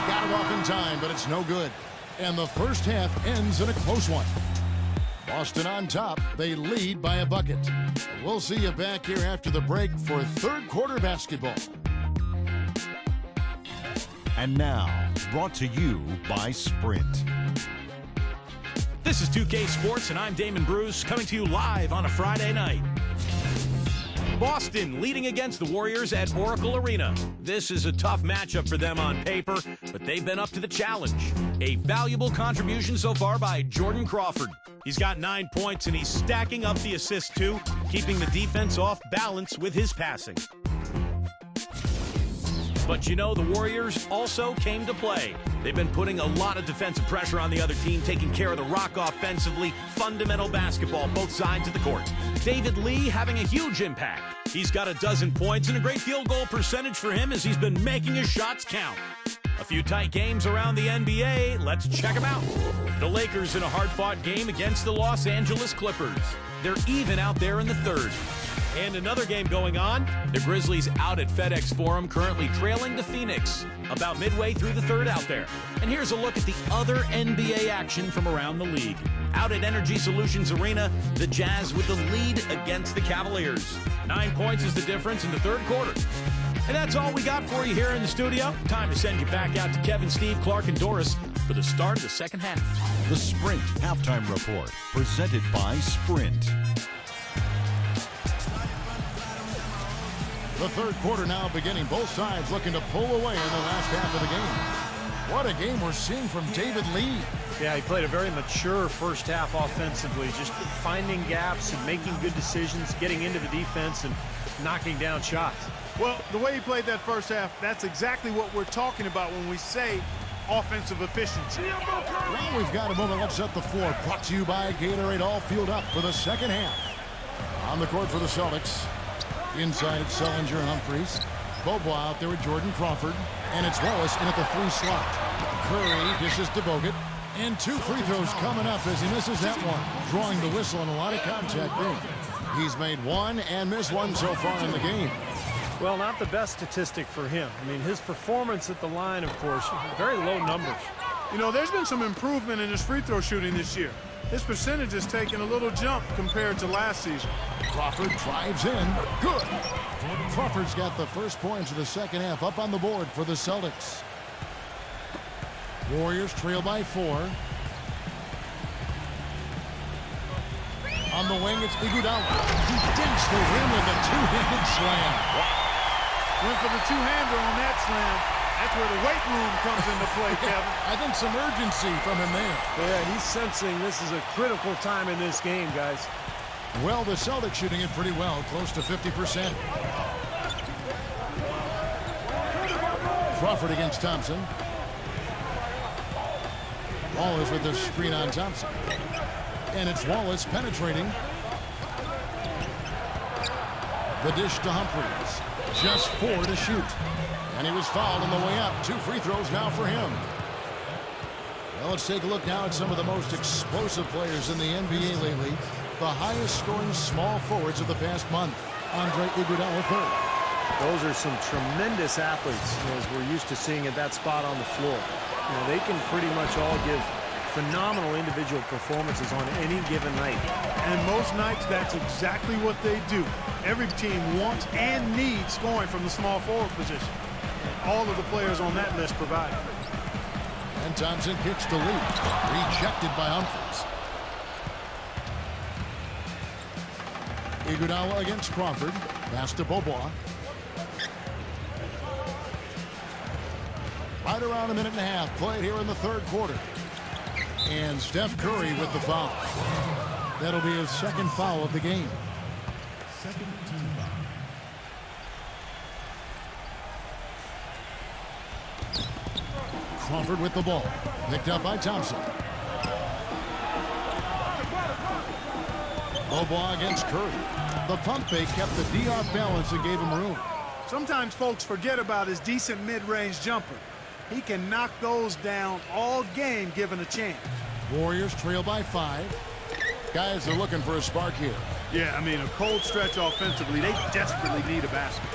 Got it off in time, but it's no good. And the first half ends in a close one. Boston on top. They lead by a bucket. We'll see you back here after the break for third quarter basketball.
And now, brought to you by Sprint.
This is 2K Sports, and I'm Damon Bruce, coming to you live on a Friday night. Boston leading against the Warriors at Oracle Arena. This is a tough matchup for them on paper, but they've been up to the challenge. A valuable contribution so far by Jordan Crawford. He's got 9 points, and he's stacking up the assists too, keeping the defense off balance with his passing. But you know, the Warriors also came to play. They've been putting a lot of defensive pressure on the other team, taking care of the rock offensively, fundamental basketball, both sides of the court. David Lee having a huge impact. He's got 12 points and a great field goal percentage for him as he's been making his shots count. A few tight games around the NBA. Let's check them out. The Lakers in a hard-fought game against the Los Angeles Clippers. They're even out there in the third. And another game going on. The Grizzlies out at FedEx Forum, currently trailing the Phoenix. About midway through the third out there. And here's a look at the other NBA action from around the league. Out at Energy Solutions Arena, the Jazz with the lead against the Cavaliers. 9 points is the difference in the third quarter. And that's all we got for you here in the studio. Time to send you back out to Kevin, Steve, Clark, and Doris for the start of the second half.
The Sprint Halftime Report, presented by Sprint.
The third quarter now beginning. Both sides looking to pull away in the last half of the game. What a game we're seeing from David Lee.
Yeah, he played a very mature first half offensively, just finding gaps and making good decisions, getting into the defense and knocking down shots.
Well, the way he played that first half, that's exactly what we're talking about when we say offensive efficiency.
Well, we've got a moment. Let's set the floor. Brought to you by Gatorade. All fueled up for the second half. On the court for the Celtics. Inside it's Sullinger and Humphries. Bobo out there with Jordan Crawford. And it's Wallace in at the 3 slot. Curry dishes to Bogut. And 2 free throws coming up as he misses that one. Drawing the whistle and a lot of contact there. He's made 1 and missed 1 so far in the game.
Well, not the best statistic for him. I mean, his performance at the line, of course, very low numbers.
You know, there's been some improvement in his free throw shooting this year. His percentage has taken a little jump compared to last season.
Crawford drives in. Good. Crawford's got the first points of the second half up on the board for the Celtics. Warriors trail by 4. On the wing, it's Iguodala. He dinks the rim with a 2-handed slam.
Went for the two-hander on that slam. That's where the weight room comes into play, Kevin.
I think some urgency from him there.
Yeah, he's sensing this is a critical time in this game, guys.
Well, the Celtics shooting it pretty well, close to 50%. Crawford against Thompson. Wallace with the screen on Thompson. And it's Wallace penetrating. The dish to Humphries. Just 4 to shoot. And he was fouled on the way up. 2 free throws now for him. Well, let's take a look now at some of the most explosive players in the NBA lately. The highest scoring small forwards of the past month. Andre Iguodala III.
Those are some tremendous athletes, as we're used to seeing at that spot on the floor. You know, they can pretty much all give phenomenal individual performances on any given night.
And most nights, that's exactly what they do. Every team wants and needs scoring from the small forward position. And all of the players on that list provide it.
And Thompson kicks to Lee. Rejected by Humphries. Iguodala against Crawford. Pass to Bobois. Right around 1.5 minutes played here in the third quarter. And Steph Curry with the foul. That'll be his second foul of the game.
Second team foul.
Crawford with the ball. Picked up by Thompson. Bobois against Curry. The pump fake kept the D off balance and gave him room.
Sometimes folks forget about his decent mid-range jumper. He can knock those down all game given a chance.
Warriors trail by 5. Guys are looking for a spark here.
Yeah, I mean, a cold stretch offensively. They desperately need a basket.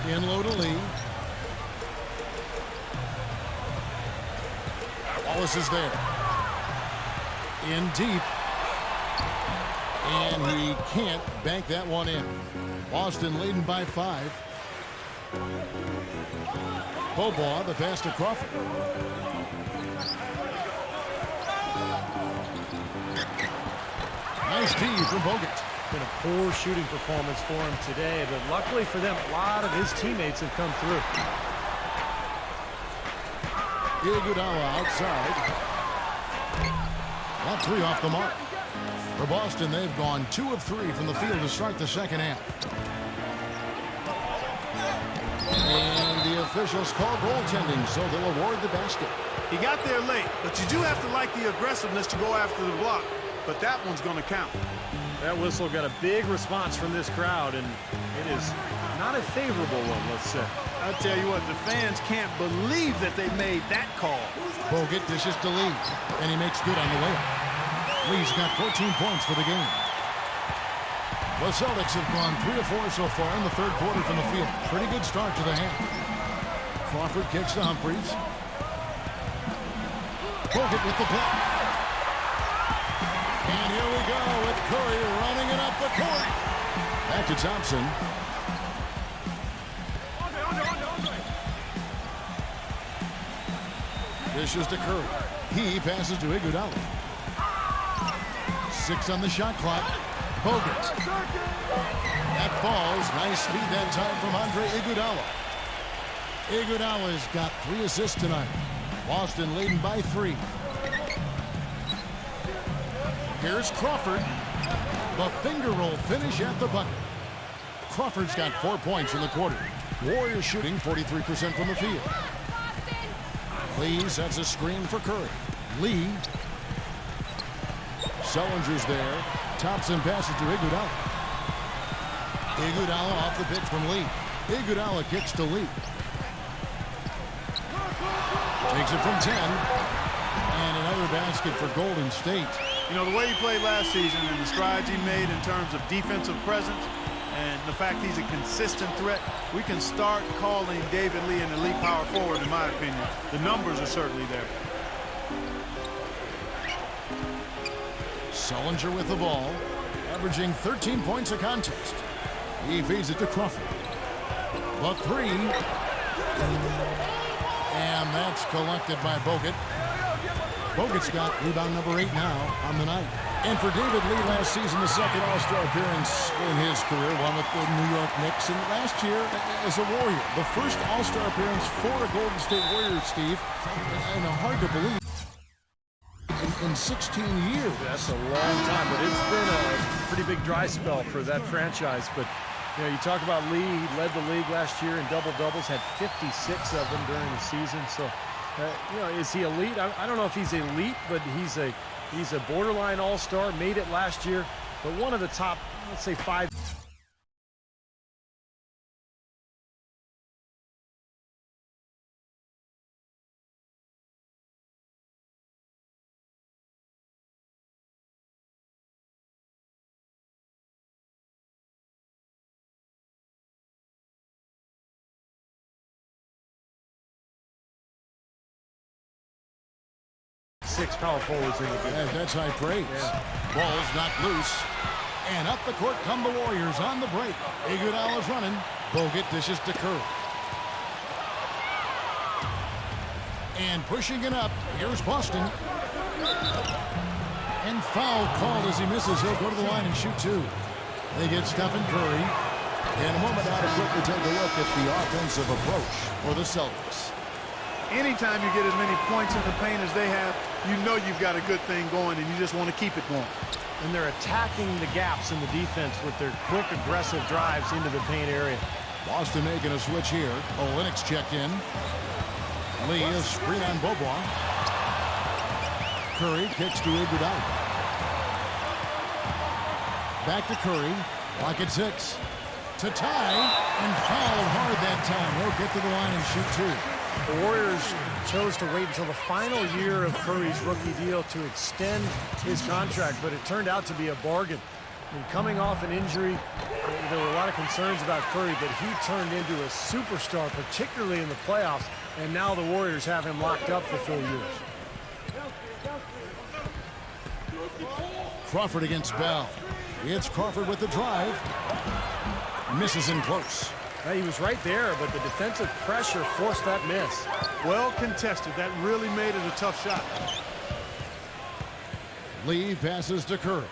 In low to Lee. Wallace is there. In deep. And he can't bank that one in. Boston leading by 5. Bobois, the pass to Crawford. Nice D from Bogut.
Been a poor shooting performance for him today, but luckily for them, a lot of his teammates have come through.
Iguodala outside. That 3 off the mark. For Boston, they've gone 2 of 3 from the field to start the second half. And the officials call goaltending, so they'll award the basket.
He got there late, but you do have to like the aggressiveness to go after the block. But that one's going to count.
That whistle got a big response from this crowd, and it is not a favorable one, let's say.
I tell you what, the fans can't believe that they made that call.
Bogut dishes to Lee, and he makes good on the layup. Lee's got 14 points for the game. The Celtics have gone 3 of 4 so far in the third quarter from the field. Pretty good start to the half. Crawford kicks to Humphries. Bogut with the block. And here we go with Curry running it up the court. Back to Thompson. Dishes to Curry. He passes to Iguodala. 6 on the shot clock. Bogut. That falls. Nice speed that time from Andre Iguodala. Iguodala's got 3 assists tonight. Boston leading by 3. Here's Crawford. The finger roll finish at the bucket. Crawford's got 4 points in the quarter. Warriors shooting 43% from the field. Lee sets a screen for Curry. Lee. Sullinger's there. Thompson passes to Iguodala. Iguodala off the pick from Lee. Iguodala kicks to Lee. Takes it from 10. And another basket for Golden State.
You know, the way he played last season and the strides he made in terms of defensive presence and the fact he's a consistent threat, we can start calling David Lee an elite power forward, in my opinion. The numbers are certainly there.
Sullinger with the ball, averaging 13 points a contest. He feeds it to Crawford. The 3. And that's collected by Bogut. Bogut's got rebound number 8 now on the night. And for David Lee last season, the second All-Star appearance in his career, one with the New York Knicks, and last year as a Warrior. The first All-Star appearance for a Golden State Warrior, Steve, and hard to believe. In 16 years.
That's a long time, but it's been a pretty big dry spell for that franchise. But, you know, you talk about Lee, he led the league last year in double-doubles, had 56 of them during the season. So, you know, is he elite? I don't know if he's elite, but he's a borderline all-star, made it last year, but one of the top, let's say, 5. Six power forwards in the game.
Yeah, that's high praise. Yeah. Ball's knocked loose. And up the court come the Warriors on the break. Iguodala's running. Bogut dishes to Curry. And pushing it up, here's Boston. And foul called as he misses. He'll go to the line and shoot 2. They get Stephen Curry. In a moment now to quickly take a look at the offensive approach for the Celtics.
Anytime you get as many points in the paint as they have, you know you've got a good thing going and you just want to keep it going.
And they're attacking the gaps in the defense with their quick, aggressive drives into the paint area.
Boston making a switch here. Olynyk's checked in. Lee is screen on Bobois. Curry kicks to Iguodala. Back to Curry. Clock at 6. To tie. And fouled hard that time. He'll get to the line and shoot 2.
The Warriors chose to wait until the final year of Curry's rookie deal to extend his contract, but it turned out to be a bargain. And coming off an injury, there were a lot of concerns about Curry, but he turned into a superstar, particularly in the playoffs, and now the Warriors have him locked up for 4 years.
Crawford against Bell. It's Crawford with the drive. Misses in close.
He was right there, but the defensive pressure forced that miss.
Well contested. That really made it a tough shot.
Lee passes to Curry.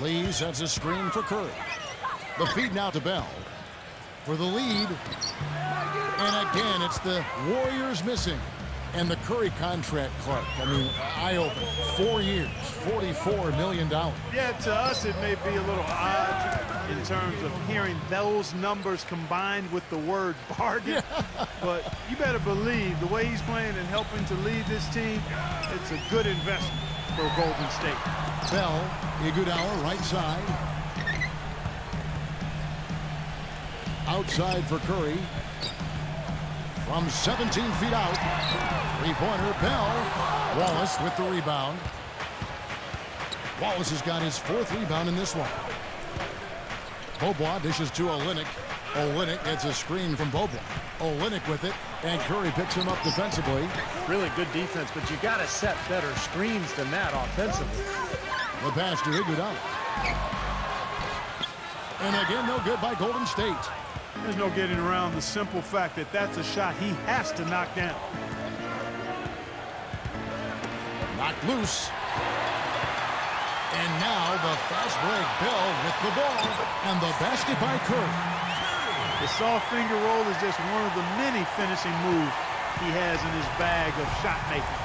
Lee sets a screen for Curry. The feed now to Bell for the lead. And again, it's the Warriors missing. And the Curry contract, Clark, I mean, eye-opening. 4 years, $44 million.
Yeah, to us it may be a little odd in terms of hearing those numbers combined with the word bargain. Yeah. But you better believe the way he's playing and helping to lead this team, it's a good investment for Golden State.
Bell, Iguodala, right side. Outside for Curry. From 17 feet out. Three-pointer, Bell. Wallace with the rebound. Wallace has got his 4th rebound in this one. Bobois dishes to Olynyk. Olynyk gets a screen from Bobois. Olynyk with it, and Curry picks him up defensively.
Really good defense, but you got to set better screens than that offensively.
The pass to Iguodala. And again, no good by Golden State.
There's no getting around the simple fact that that's a shot he has to knock down.
Knocked loose. And now the fast break. Bell with the ball. And the basket by Curry.
The soft finger roll is just one of the many finishing moves he has in his bag of shot making.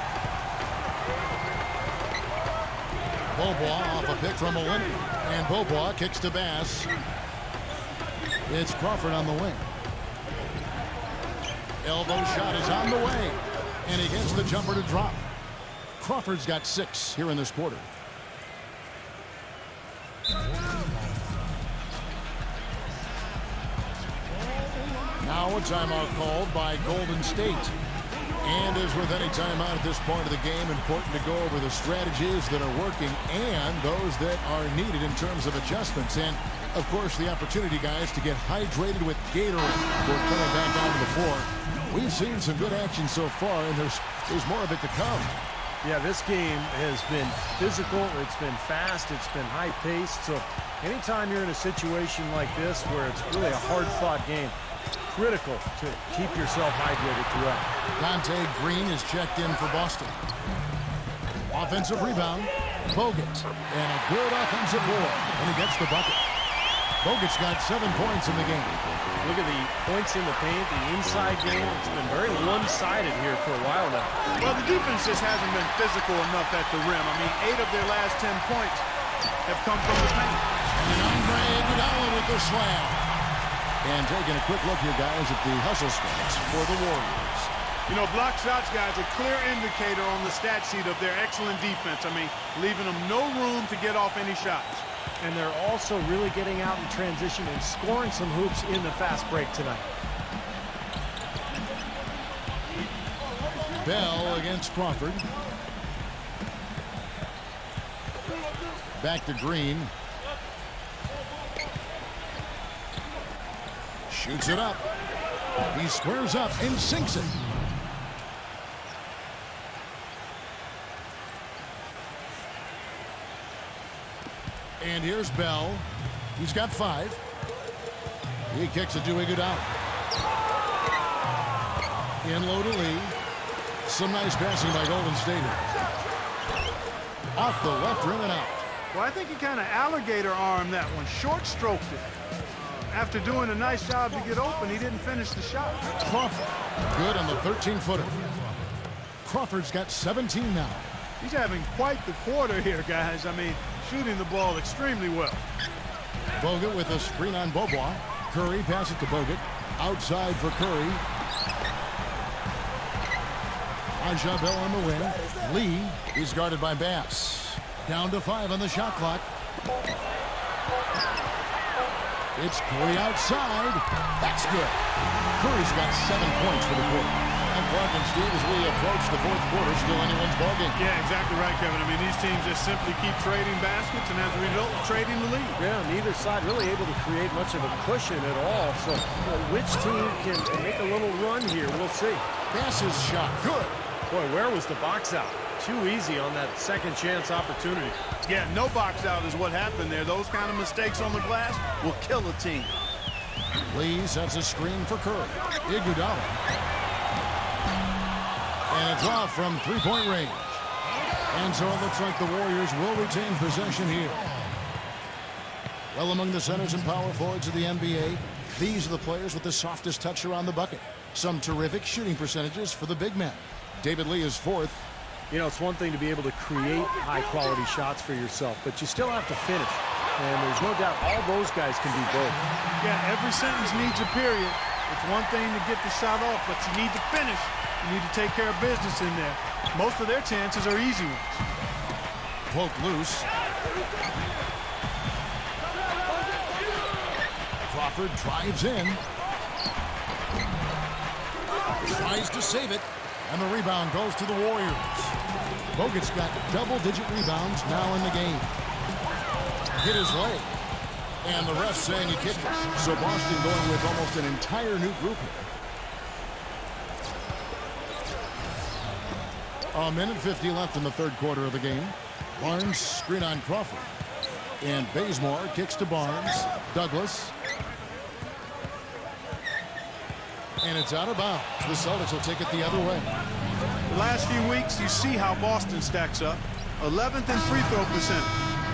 Beaubois off a pick from Maloney. And Beaubois kicks to Bass. It's Crawford on the wing. Elbow shot is on the way. And he gets the jumper to drop. Crawford's got 6 here in this quarter. Now a timeout called by Golden State. And as with any timeout at this point of the game, important to go over the strategies that are working and those that are needed in terms of adjustments. And, of course, the opportunity, guys, to get hydrated with Gatorade before coming back onto the floor. We've seen some good action so far, and there's more of it to come.
Yeah, this game has been physical, it's been fast, it's been high-paced. So anytime you're in a situation like this where it's really a hard-fought game, critical to keep yourself hydrated throughout.
Dante Green is checked in for Boston. Offensive rebound, Bogut. And a good offensive board, and he gets the bucket. Bogut's got 7 points in the game.
Look at the points in the paint, the inside game. It's been very one-sided here for a while now.
Well, the defense just hasn't been physical enough at the rim. I mean, 8 of their last 10 points have come from the paint.
And Andre Iguodala with the slam. And taking a quick look here, guys, at the hustle stats for the Warriors.
You know, block shots, guys, a clear indicator on the stat sheet of their excellent defense. I mean, leaving them no room to get off any shots.
And they're also really getting out in transition and scoring some hoops in the fast break tonight.
Bell against Crawford. Back to Green. Shoots it up. He squares up and sinks it. And here's Bell. He's got 5. He kicks it to Iguodala. In low to Lee. Some nice passing by Golden State. Off the left rim and out.
Well, I think he kind of alligator armed that one. Short stroked it. After doing a nice job to get open, he didn't finish the shot.
Crawford, good on the 13-footer. Crawford's got 17 now.
He's having quite the quarter here, guys. I mean, shooting the ball extremely well.
Bogut with a screen on Beaubois. Curry passes it to Bogut. Outside for Curry. Aja Bell on the wing. Lee is guarded by Bass. Down to 5 on the shot clock. It's Curry outside. That's good. Curry's got 7 points for the quarter. And Clark and Steve, as we approach the 4th quarter, still anyone's ballgame.
Yeah, exactly right, Kevin. I mean, these teams just simply keep trading baskets, and as a result, trading the lead.
Yeah, neither side really able to create much of a cushion at all. So, which team can make a little run here? We'll see.
Bass's shot. Good.
Boy, where was the box out? Too easy on that second chance opportunity.
Yeah, no box out is what happened there. Those kind of mistakes on the glass will kill a team.
Lee sets a screen for Curry. Iguodala. And it's off from 3-point range. And so it looks like the Warriors will retain possession here. Well, among the centers and power forwards of the NBA, these are the players with the softest touch around the bucket. Some terrific shooting percentages for the big men. David Lee is 4th.
You know, it's one thing to be able to create high-quality shots for yourself, but you still have to finish. And there's no doubt all those guys can do both.
Yeah, every sentence needs a period. It's one thing to get the shot off, but you need to finish. You need to take care of business in there. Most of their chances are easy ones.
Poke loose. Crawford drives in. Tries to save it. And the rebound goes to the Warriors. Bogut's got double-digit rebounds now in the game. Hit his leg. And the ref saying he kicked it. So Boston going with almost an entire new group here. A minute 50 left in the 3rd quarter of the game. Barnes screen on Crawford. And Bazemore kicks to Barnes. Douglas. And it's out of bounds. The Celtics will take it the other way.
The last few weeks, you see how Boston stacks up. 11th in free throw percentage,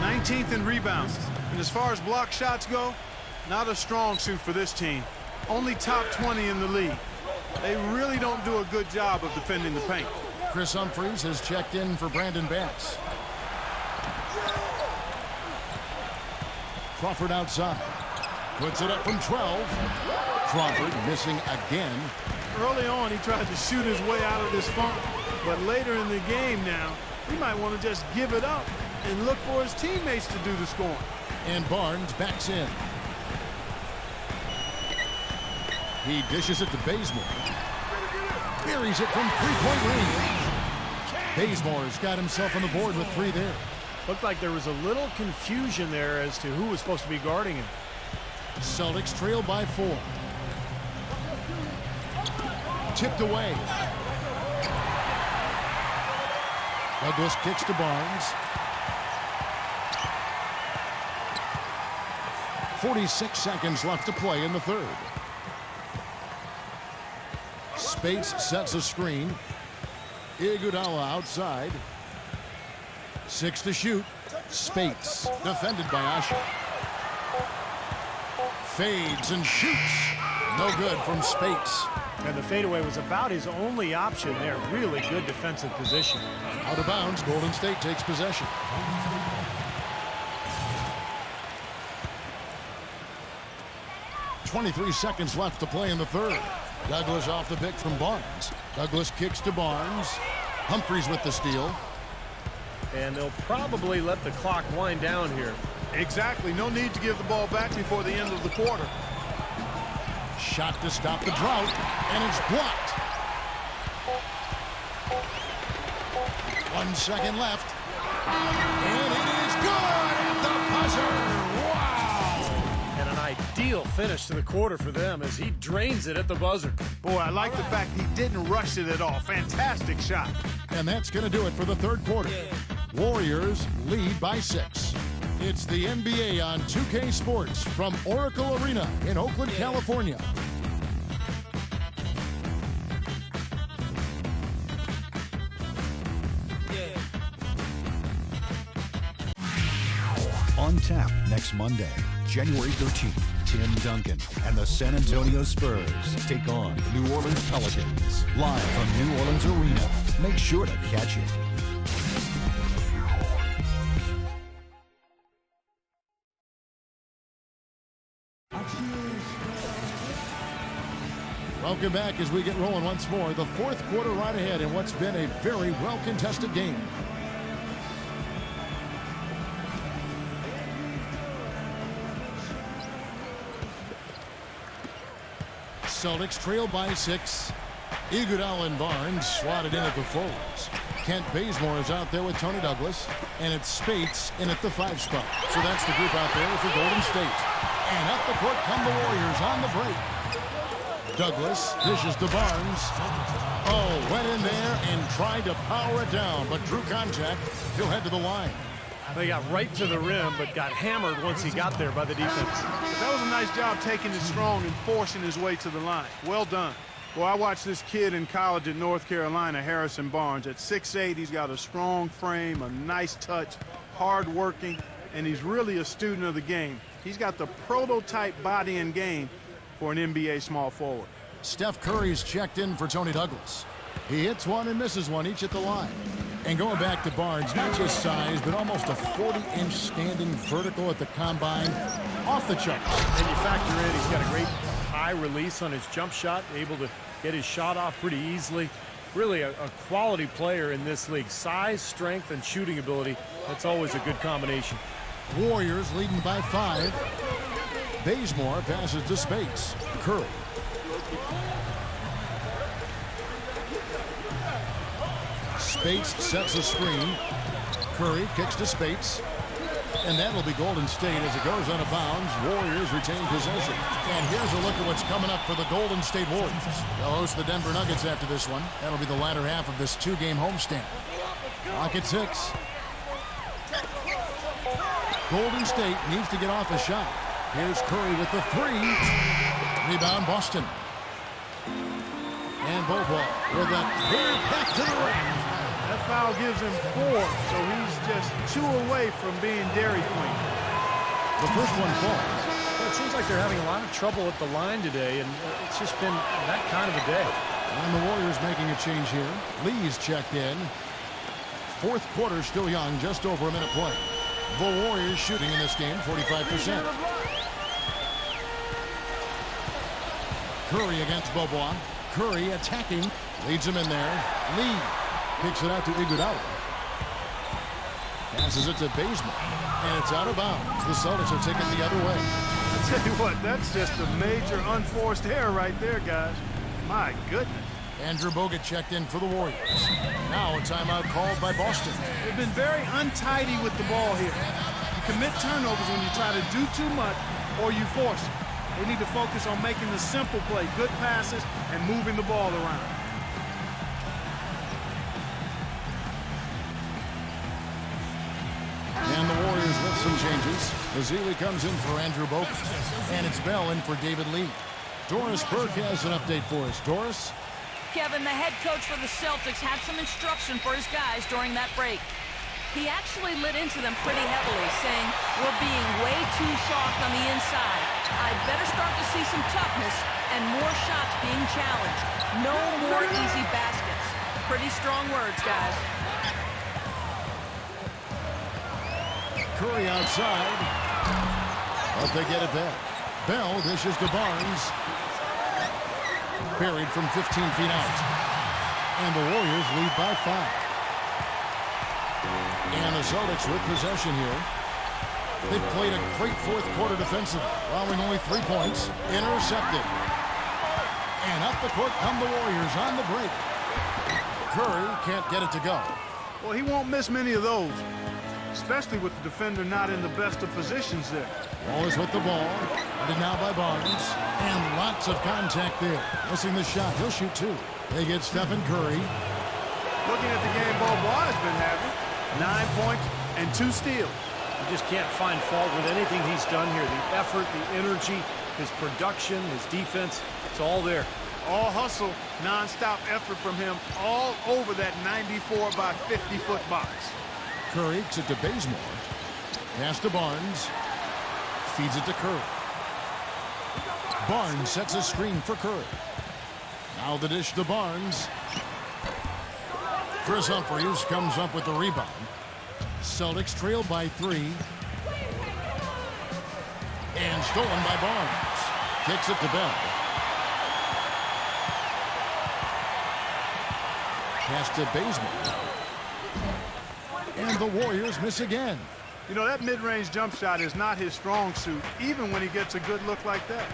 19th in rebounds. And as far as block shots go, not a strong suit for this team. only top 20 in the league. They really don't do a good job of defending the paint.
Chris Humphries has checked in for Brandon Bass. Crawford outside. Puts it up from 12. Crawford missing again.
Early on, he tried to shoot his way out of this funk, but later in the game now, he might want to just give it up and look for his teammates to do the scoring.
And Barnes backs in. He dishes it to Bazemore. Buries it from three-point range. Bazemore's got himself on the board with 3 there.
Looked like there was a little confusion there as to who was supposed to be guarding him.
Celtics trail by 4. Tipped away. Douglas kicks to Barnes. 46 seconds left to play in the third. Spates sets a screen. Iguodala outside. 6 to shoot. Spates defended by Asher. Fades and shoots. No good from Spates.
And the fadeaway was about his only option there. Really good defensive position.
Out of bounds, Golden State takes possession. .23 seconds left to play in the third. Douglas off the pick from Barnes. Douglas kicks to Barnes. Humphries with the steal.
And they'll probably let the clock wind down here.
Exactly. No need to give the ball back before the end of the quarter.
Shot to stop the drought, and it's blocked. 1 second left. And it is good at the buzzer. Wow!
And an ideal finish to the quarter for them as he drains it at the buzzer.
Boy, I like the fact he didn't rush it at all. Fantastic shot.
And that's going to do it for the third quarter. Warriors lead by 6. It's the NBA on 2K Sports from Oracle Arena in Oakland, California.
On tap next Monday, January 13th, Tim Duncan and the San Antonio Spurs take on the New Orleans Pelicans. Live from New Orleans Arena. Make sure to catch it.
Welcome back as we get rolling once more. The fourth quarter right ahead in what's been a very well-contested game. Celtics trail by 6. Iguodala and Barnes swatted in at the forwards. Kent Bazemore is out there with Tony Douglas, and it's Spates in at the 5 spot. So that's the group out there for Golden State. And up the court come the Warriors on the break. Douglas dishes to Barnes. Oh, went in there and tried to power it down, but drew contact. He'll head to the line.
They got right to the rim, but got hammered once he got there by the defense.
But that was a nice job taking it strong and forcing his way to the line. Well done. Well, I watched this kid in college at North Carolina, Harrison Barnes. At 6'8", he's got a strong frame, a nice touch, hard-working, and he's really a student of the game. He's got the prototype body and game for an NBA small forward.
Steph Curry's checked in for Tony Douglas. He hits one and misses one, each at the line. And going back to Barnes, not just size, but almost a 40-inch standing vertical at the combine. Off the charts.
And you factor in, he's got a great high release on his jump shot, able to get his shot off pretty easily. Really a quality player in this league. Size, strength, and shooting ability. That's always a good combination.
Warriors leading by 5. Bazemore passes to Spates. Curry. Spates sets a screen. Curry kicks to Spates. And that'll be Golden State as it goes out of bounds. Warriors retain possession. And here's a look at what's coming up for the Golden State Warriors. They'll host the Denver Nuggets after this one. That'll be the latter half of this 2-game homestand. Clock at 6. Golden State needs to get off a shot. Here's Curry with the 3. Rebound Boston. And Bobo with a clear path to the rim.
That foul gives him 4, so he's just 2 away from being Dairy Queen.
The first one falls.
It seems like they're having a lot of trouble at the line today, and it's just been that kind of a day.
And the Warriors making a change here. Lee's checked in. Fourth quarter still young, just over a minute play. The Warriors shooting in this game 45%. Curry against Bobois. Curry attacking. Leads him in there. Lee kicks it out to Iguodala. Passes it to Bazemore. And it's out of bounds. The Celtics will take it the other way.
I tell you what, that's just a major unforced error right there, guys. My goodness.
Andrew Bogut checked in for the Warriors. Now a timeout called by Boston.
They've been very untidy with the ball here. You commit turnovers when you try to do too much or you force it. They need to focus on making the simple play, good passes, and moving the ball around.
And the Warriors with some changes. Mazzilli comes in for Andrew Bogut. And it's Bell in for David Lee. Doris Burke has an update for us. Doris?
Kevin, the head coach for the Celtics, had some instruction for his guys during that break. He actually lit into them pretty heavily, saying, "We're being way too soft on the inside. I'd better start to see some toughness and more shots being challenged. No more easy baskets." Pretty strong words, guys.
Curry outside. But they get it back. Bell dishes to Barnes. Buried from 15 feet out. And the Warriors lead by 5. And the Celtics with possession here. They've played a great fourth quarter defensively, allowing only 3 points. Intercepted. And up the court come the Warriors on the break. Curry can't get it to go.
Well, he won't miss many of those, especially with the defender not in the best of positions there.
Wallace with the ball. Guarded now by Barnes. And lots of contact there. Missing the shot. He'll shoot 2. They get Stephen Curry.
Looking at the game Bobois has been having, 9 points and 2 steals.
You just can't find fault with anything he's done here. The effort, the energy, his production, his defense, it's all there.
All hustle, non-stop effort from him all over that 94 by 50-foot box.
Curry kicks it to Bazemore. Pass to Barnes. Feeds it to Curry. Barnes sets a screen for Curry. Now the dish to Barnes. Chris Humphries comes up with the rebound. Celtics trail by 3. And stolen by Barnes. Kicks it to Bell. Pass to Bazemore. And the Warriors miss again.
You know, that mid-range jump shot is not his strong suit, even when he gets a good look like that.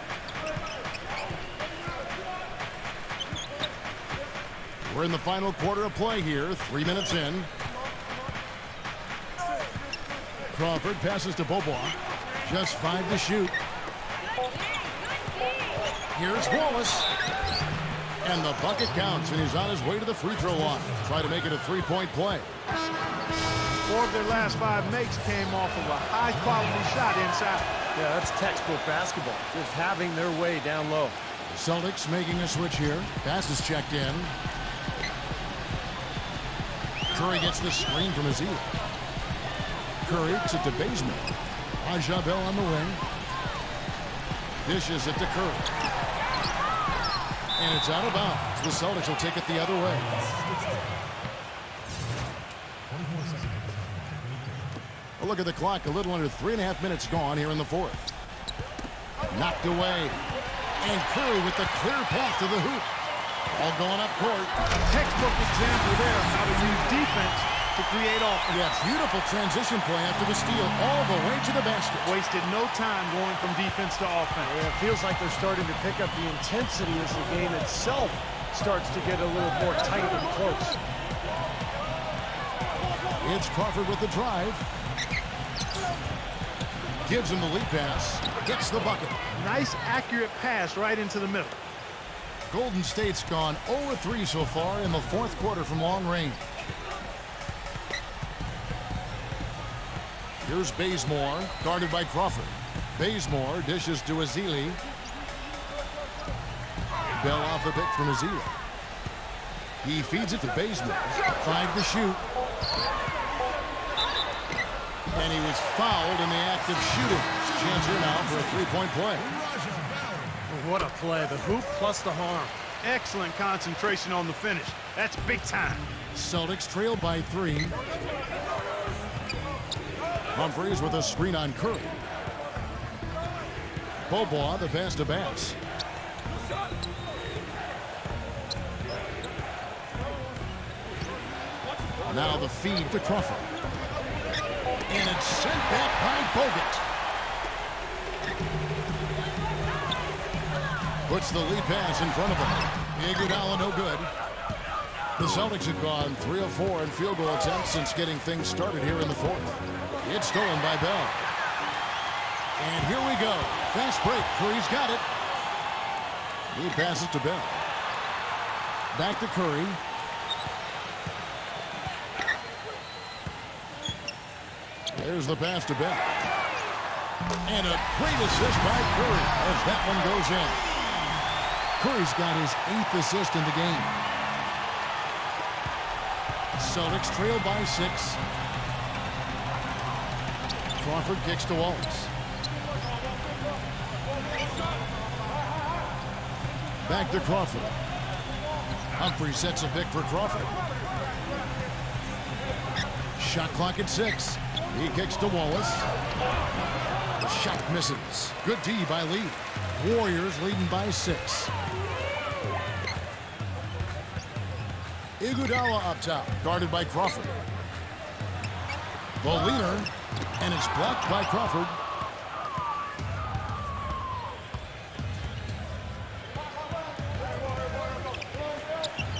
We're in the final quarter of play here, 3 minutes in. Crawford passes to Bobois. Just 5 to shoot. Here's Wallace. And the bucket counts, and he's on his way to the free throw line. Try to make it a 3-point play.
4 of their last 5 makes came off of a high-quality shot inside.
Yeah, that's textbook basketball, just having their way down low.
Celtics making a switch here. Pass is checked in. Curry gets the screen from Mazzilli. Curry gets it to Bazemore. Raja Bell on the wing. Dishes it to Curry. And it's out of bounds. The Celtics will take it the other way. A look at the clock. A little under 3.5 minutes gone here in the fourth. Knocked away. And Curry with the clear path to the hoop. All going up court.
Textbook example there of how to use defense to create offense.
Yeah, beautiful transition play after the steal all the way to the basket.
Wasted no time going from defense to offense.
Yeah, it feels like they're starting to pick up the intensity as the game itself starts to get a little more tight and close.
It's Crawford with the drive. Gives him the lead pass. Gets the bucket.
Nice, accurate pass right into the middle.
Golden State's gone 0-3 so far in the fourth quarter from long range. Here's Bazemore, guarded by Crawford. Bazemore dishes to Mazzilli. Bell off the pick from Mazzilli. He feeds it to Bazemore. 5 to shoot. And he was fouled in the act of shooting. Chance here now for a three-point play.
What a play. The hoop plus the harm.
Excellent concentration on the finish. That's big time.
Celtics trail by 3. Humphries with a screen on Curry. Bobois, the pass to Bass. Now the feed to Crawford. And it's sent back by Bogut. Puts the lead pass in front of him. Iguodala no good. The Celtics have gone 3 of 4 in field goal attempts since getting things started here in the fourth. It's stolen by Bell. And here we go. Fast break. Curry's got it. He passes to Bell. Back to Curry. There's the pass to Bell. And a great assist by Curry as that one goes in. Curry's got his 8th assist in the game. Celtics trail by 6. Crawford kicks to Wallace. Back to Crawford. Humphrey sets a pick for Crawford. Shot clock at 6. He kicks to Wallace. The shot misses. Good D by Lee. Warriors leading by 6. Iguodala up top, guarded by Crawford. The leader, and it's blocked by Crawford.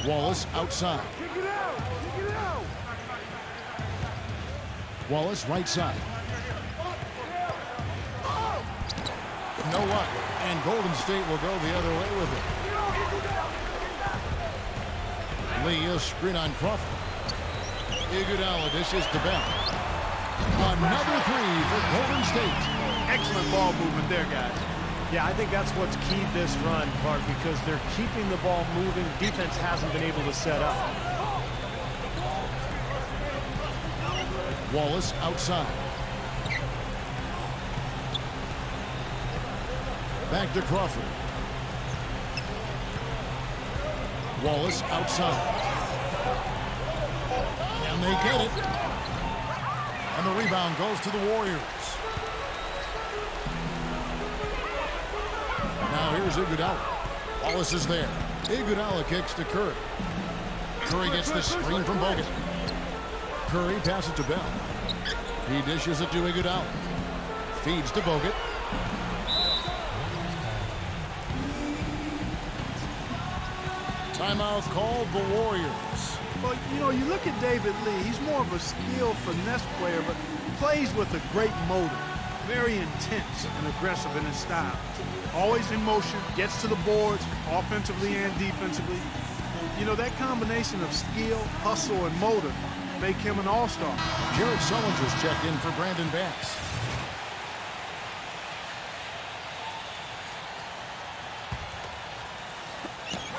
Wallace outside. Wallace right side. No luck, and Golden State will go the other way with it. Lee, a screen on Crawford. Iguodala dishes to Bell. Another 3 for Golden State.
Excellent ball movement there, guys.
Yeah, I think that's what's keyed this run, Clark, because they're keeping the ball moving. Defense hasn't been able to set up.
Wallace outside. Back to Crawford. Wallace outside. And they get it. And the rebound goes to the Warriors. Now here's Iguodala. Wallace is there. Iguodala kicks to Curry. Curry gets the screen from Bogut. Curry passes to Bell. He dishes it to Iguodala. Feeds to Bogut. Timeout called the Warriors.
Well, you know, you look at David Lee. He's more of a skilled finesse player, but plays with a great motor. Very intense and aggressive in his style. Always in motion, gets to the boards, offensively and defensively. You know, that combination of skill, hustle, and motor make him an all-star.
Jared Sullinger's checked in for Brandon Bass.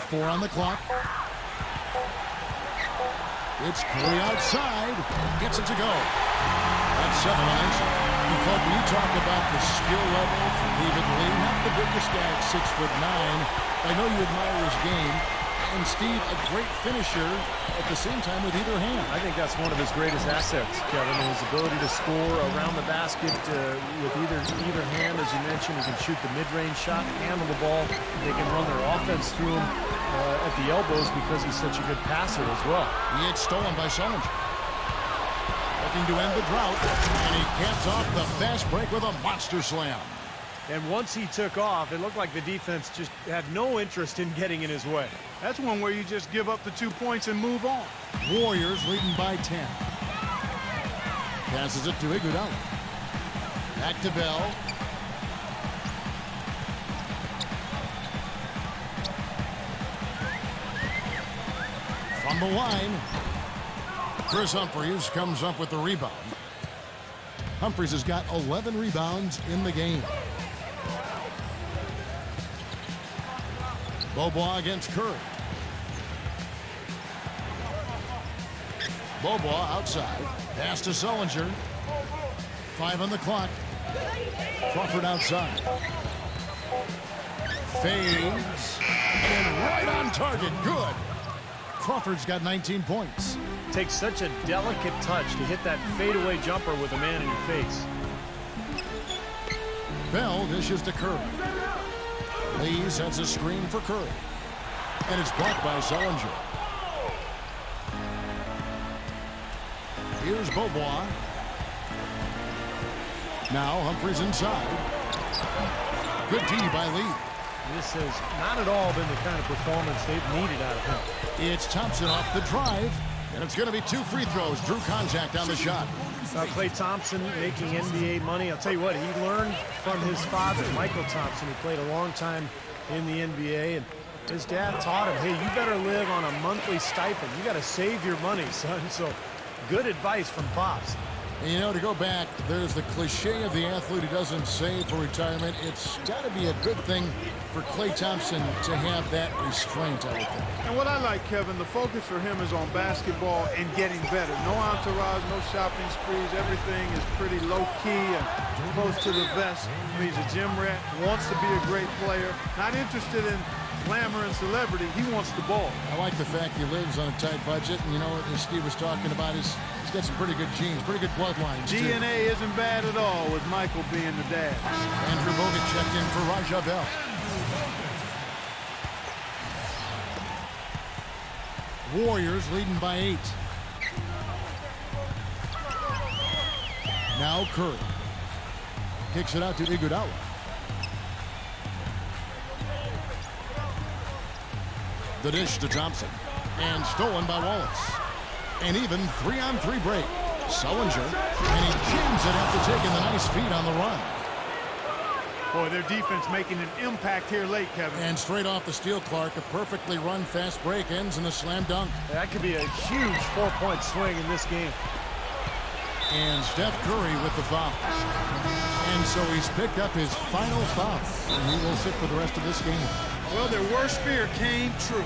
Four on the clock. It's Curry outside. Gets it to go. That's 7 lines. Because when you talk about the skill level for David Lee, not the biggest guy at 6'9". I know you admire his game. And Steve, a great finisher at the same time with either hand.
I think that's one of his greatest assets, Kevin, his ability to score around the basket with either hand. As you mentioned, he can shoot the mid-range shot, handle the ball. They can run their offense through him at the elbows because he's such a good passer as well.
He gets stolen by Sullinger. Looking to end the drought, and he caps off the fast break with a monster slam.
And once he took off, it looked like the defense just had no interest in getting in his way.
That's one where you just give up the 2 points and move on.
Warriors leading by 10. Passes it to Iguodala. Back to Bell. From the line, Chris Humphries comes up with the rebound. Humphries has got 11 rebounds in the game. Bobois against Curry. Bobois outside. Pass to Sullinger. 5 on the clock. Crawford outside. Fades. And right on target. Good. Crawford's got 19 points.
Takes such a delicate touch to hit that fadeaway jumper with a man in your face.
Bell dishes to Curry. Lee sets a screen for Curry. And it's blocked by Sullinger. Here's Beaubois. Now Humphries inside. Good D by Lee.
This has not at all been the kind of performance they've needed out of him.
It's Thompson off the drive. And it's going to be 2 free throws. Drew contact on the shot.
Klay Thompson making NBA money. I'll tell you what, he learned from his father, Michael Thompson, who played a long time in the NBA. And his dad taught him, hey, you better live on a monthly stipend. You got to save your money, son. So good advice from Pops.
And you know, to go back, there's the cliche of the athlete who doesn't save for retirement. It's got to be a good thing for Klay Thompson to have that restraint, I would think.
And what I like, Kevin, the focus for him is on basketball and getting better. No entourage, no shopping sprees. Everything is pretty low-key and close to the vest. He's a gym rat, wants to be a great player, not interested in glamour and celebrity. He wants the ball.
I like the fact he lives on a tight budget. And, you know, as Steve was talking about, he's got some pretty good genes, pretty good bloodlines,
DNA
too.
isn't bad at all with Michael being the dad.
Andrew Bogut checked in for Raja Bell. Warriors leading by 8. Now Curry. Kicks it out to Iguodala. The dish to Thompson. And stolen by Wallace. And even 3-on-3 break. Sullinger. And he jams it after taking the nice feed on the run.
Boy, their defense making an impact here late, Kevin.
And straight off the steal, Clark, a perfectly run fast break ends in a slam dunk.
That could be a huge 4-point swing in this game.
And Steph Curry with the foul. And so he's picked up his final foul. And he will sit for the rest of this game.
Well, their worst fear came true.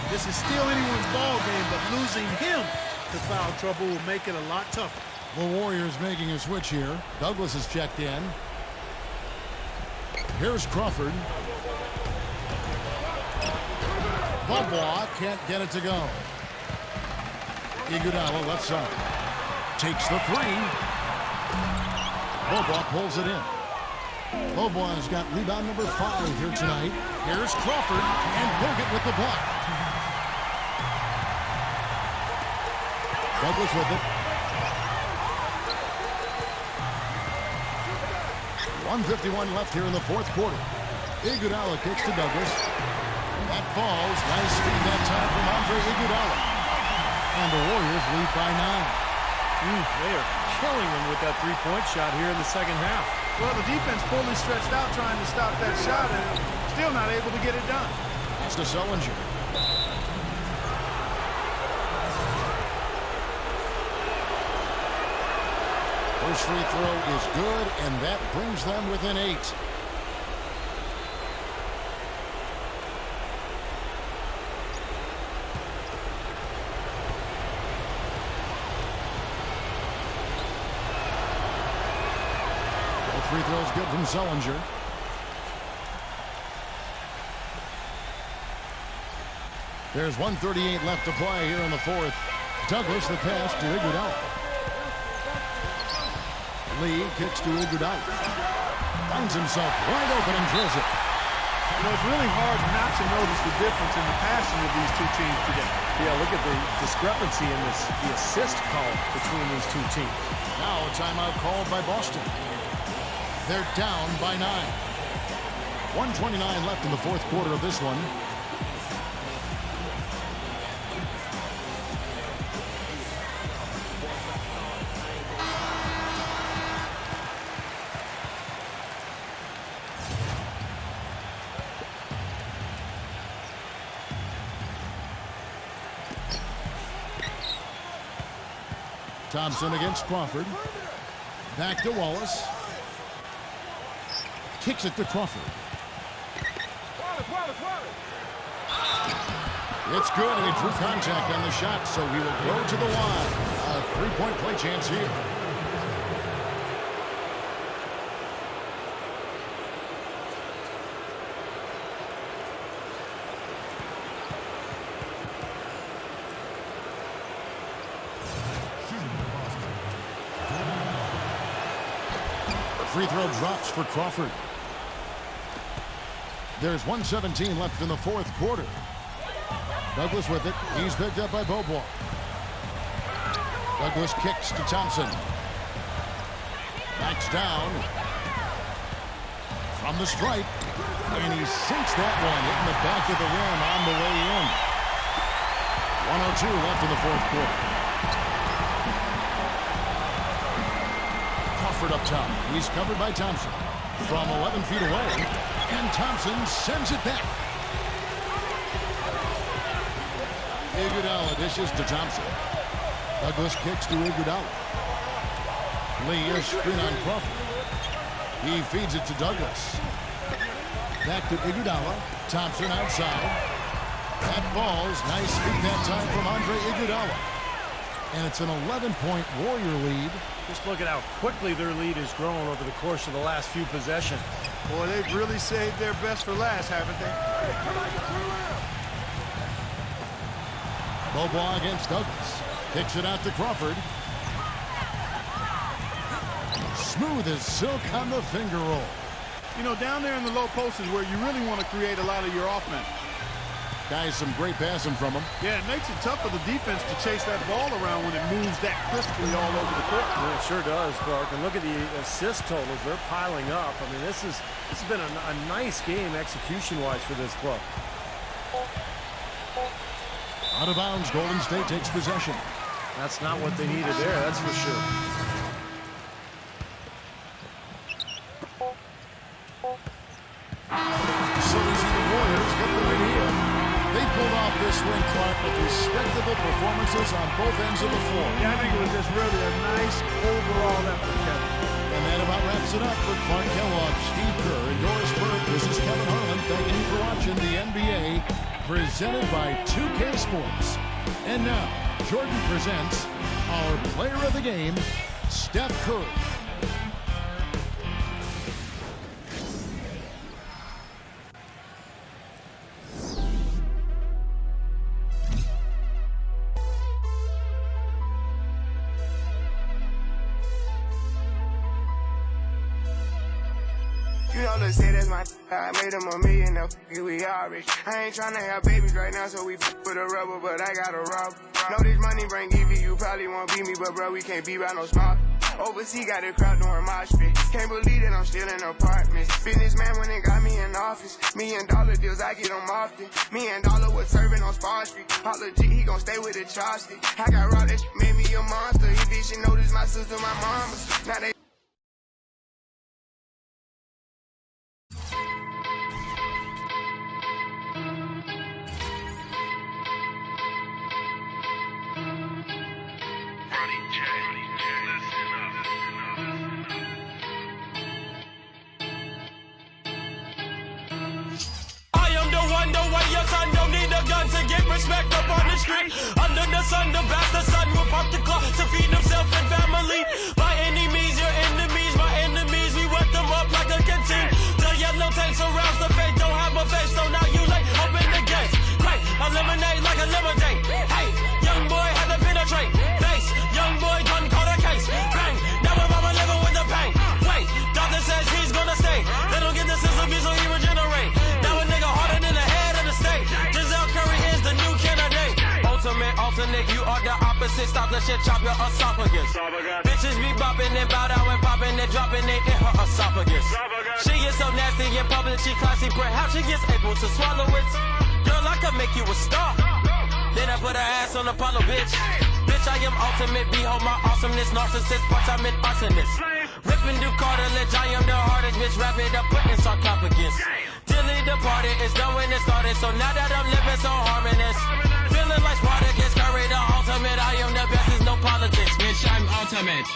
This is still anyone's ball game, but losing him to foul trouble will make it a lot tougher.
The Warriors making a switch here. Douglas is checked in. Here's Crawford. Beaubois can't get it to go. Iguodala left side. Takes the 3. Beaubois pulls it in. Beaubois has got rebound number 5 here tonight. Here's Crawford and Bogut with the block. Douglas with it. 1:51 left here in the 4th quarter. Iguodala kicks to Douglas. That falls. Nice feed that time from Andre Iguodala. And the Warriors lead by 9.
They are killing them with that 3-point shot here in the second half.
Well, the defense fully stretched out trying to stop that shot and still not able to get it done.
That's to Sullinger. First free throw is good, and that brings them within 8. Both free throws good from Sullinger. There's 1:38 left to play here in the 4th. Douglas the pass to Iguodala. Lee kicks to Iguodala. Finds himself wide open and drills it.
You know, it's really hard not to notice the difference in the passing of these two teams today.
Yeah, look at the discrepancy in this, the assist call between these two teams.
Now a timeout called by Boston. They're down by 9. 1:29 left in the 4th quarter of this one. Thompson against Crawford. Back to Wallace. Kicks it to Crawford. It's good, and he drew contact on the shot, so he will go to the line. A 3-point play chance here. free throw drops for Crawford. There's 1:17 left in the fourth quarter. Douglas with it. He's picked up by Beaubois. Douglas kicks to Thompson. Backs down. From the stripe. And he sinks that one, hitting the back of the rim on the way in. 1:02 left in the fourth quarter. Crawford up top. He's covered by Thompson. From 11 feet away. And Thompson sends it back. Iguodala dishes to Thompson. Douglas kicks to Iguodala. Lee is screen on Crawford. He feeds it to Douglas. Back to Iguodala. Thompson outside. That ball's nice feed that time from Andre Iguodala. And it's an 11-point Warrior lead.
Just look at how quickly their lead has grown over the course of the last few possessions.
Boy, they've really saved their best for last, haven't they?
Beaubois against Douglas. Kicks it out to Crawford. Smooth as silk on the finger roll.
You know, down there in the low post is where you really want to create a lot of your offense.
Guys, some great passing from him.
Yeah, it makes it tough for the defense to chase that ball around when it moves that crisply all over the court.
Well, it sure does, Clark. And look at the assist totals. They're piling up. I mean, this has been a nice game execution-wise for this club.
Out of bounds, Golden State takes possession.
That's not what they needed there, that's for sure.
So we see the Warriors get the win here. They pulled off this win, Clark, with respectable performances on both ends of the floor.
Yeah, I think it was just really a nice overall effort, Kevin.
And that about wraps it up for Clark Kellogg, Steve Kerr, and Doris Burke. This is Kevin Harlan. Thank you for watching the NBA, presented by 2K Sports. And now, Jordan presents our player of the game, Steph Curry.
You know, let's say that's my I made him $1 million, now we all rich. I ain't tryna have babies right now, so we with a rubber, but I got a rob. Know this money bring EV, you probably won't beat me, but bro, we can't be by no small. Overseas got a crowd doing mosh pit. Can't believe that I'm still in apartments. Businessman when they got me in office. $1 million deals, I get them often. $1 million was serving on Spar Street. All legit, he gon' stay with the chopstick. I got robbed, that made me a monster. He did, she noticed my sister, my mama. Now they
respect up on the street. Under the sun, the bastard son will pop the clock to feed himself and family. By any means, your enemies, my enemies, we wet them up like a canteen. The yellow tank surrounds the face, don't have a face, so now you late, open the gates. Great, eliminate like a lemonade. Hey, young boy had to penetrate. Face, young boy done caught a case. Bang, now we're mama living with the pain. Wait, doctor says he's gonna stay. They don't get the system, so he regenerate. Now a nigga harder than the head of the state. Giselle Curry is the new candidate. Alternate, you are the opposite. Stop the shit, chop your esophagus. Bitches be bopping and bow down and popping and dropping it in her esophagus. She is so nasty in public, she classy, perhaps she gets able to swallow it. Girl, I could make you a star. Then I put her ass on Apollo, bitch. Bitch, I am ultimate, behold my awesomeness. Narcissist, parts I'm an arsonist. Ripping through cartilage, I am the hardest bitch. Wrap it up, putting sarcophagus. Dilly the party is done when it started. So now that I'm living so harmonious, feeling like Spartacus, Curry the ultimate. I am the best, there's no politics. Bitch, I'm ultimate.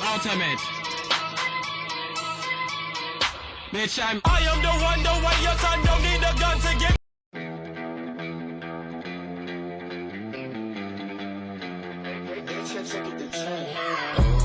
Ultimate. Bitch, I am the one, the way your son don't need a gun to get.
Bitch, I took it to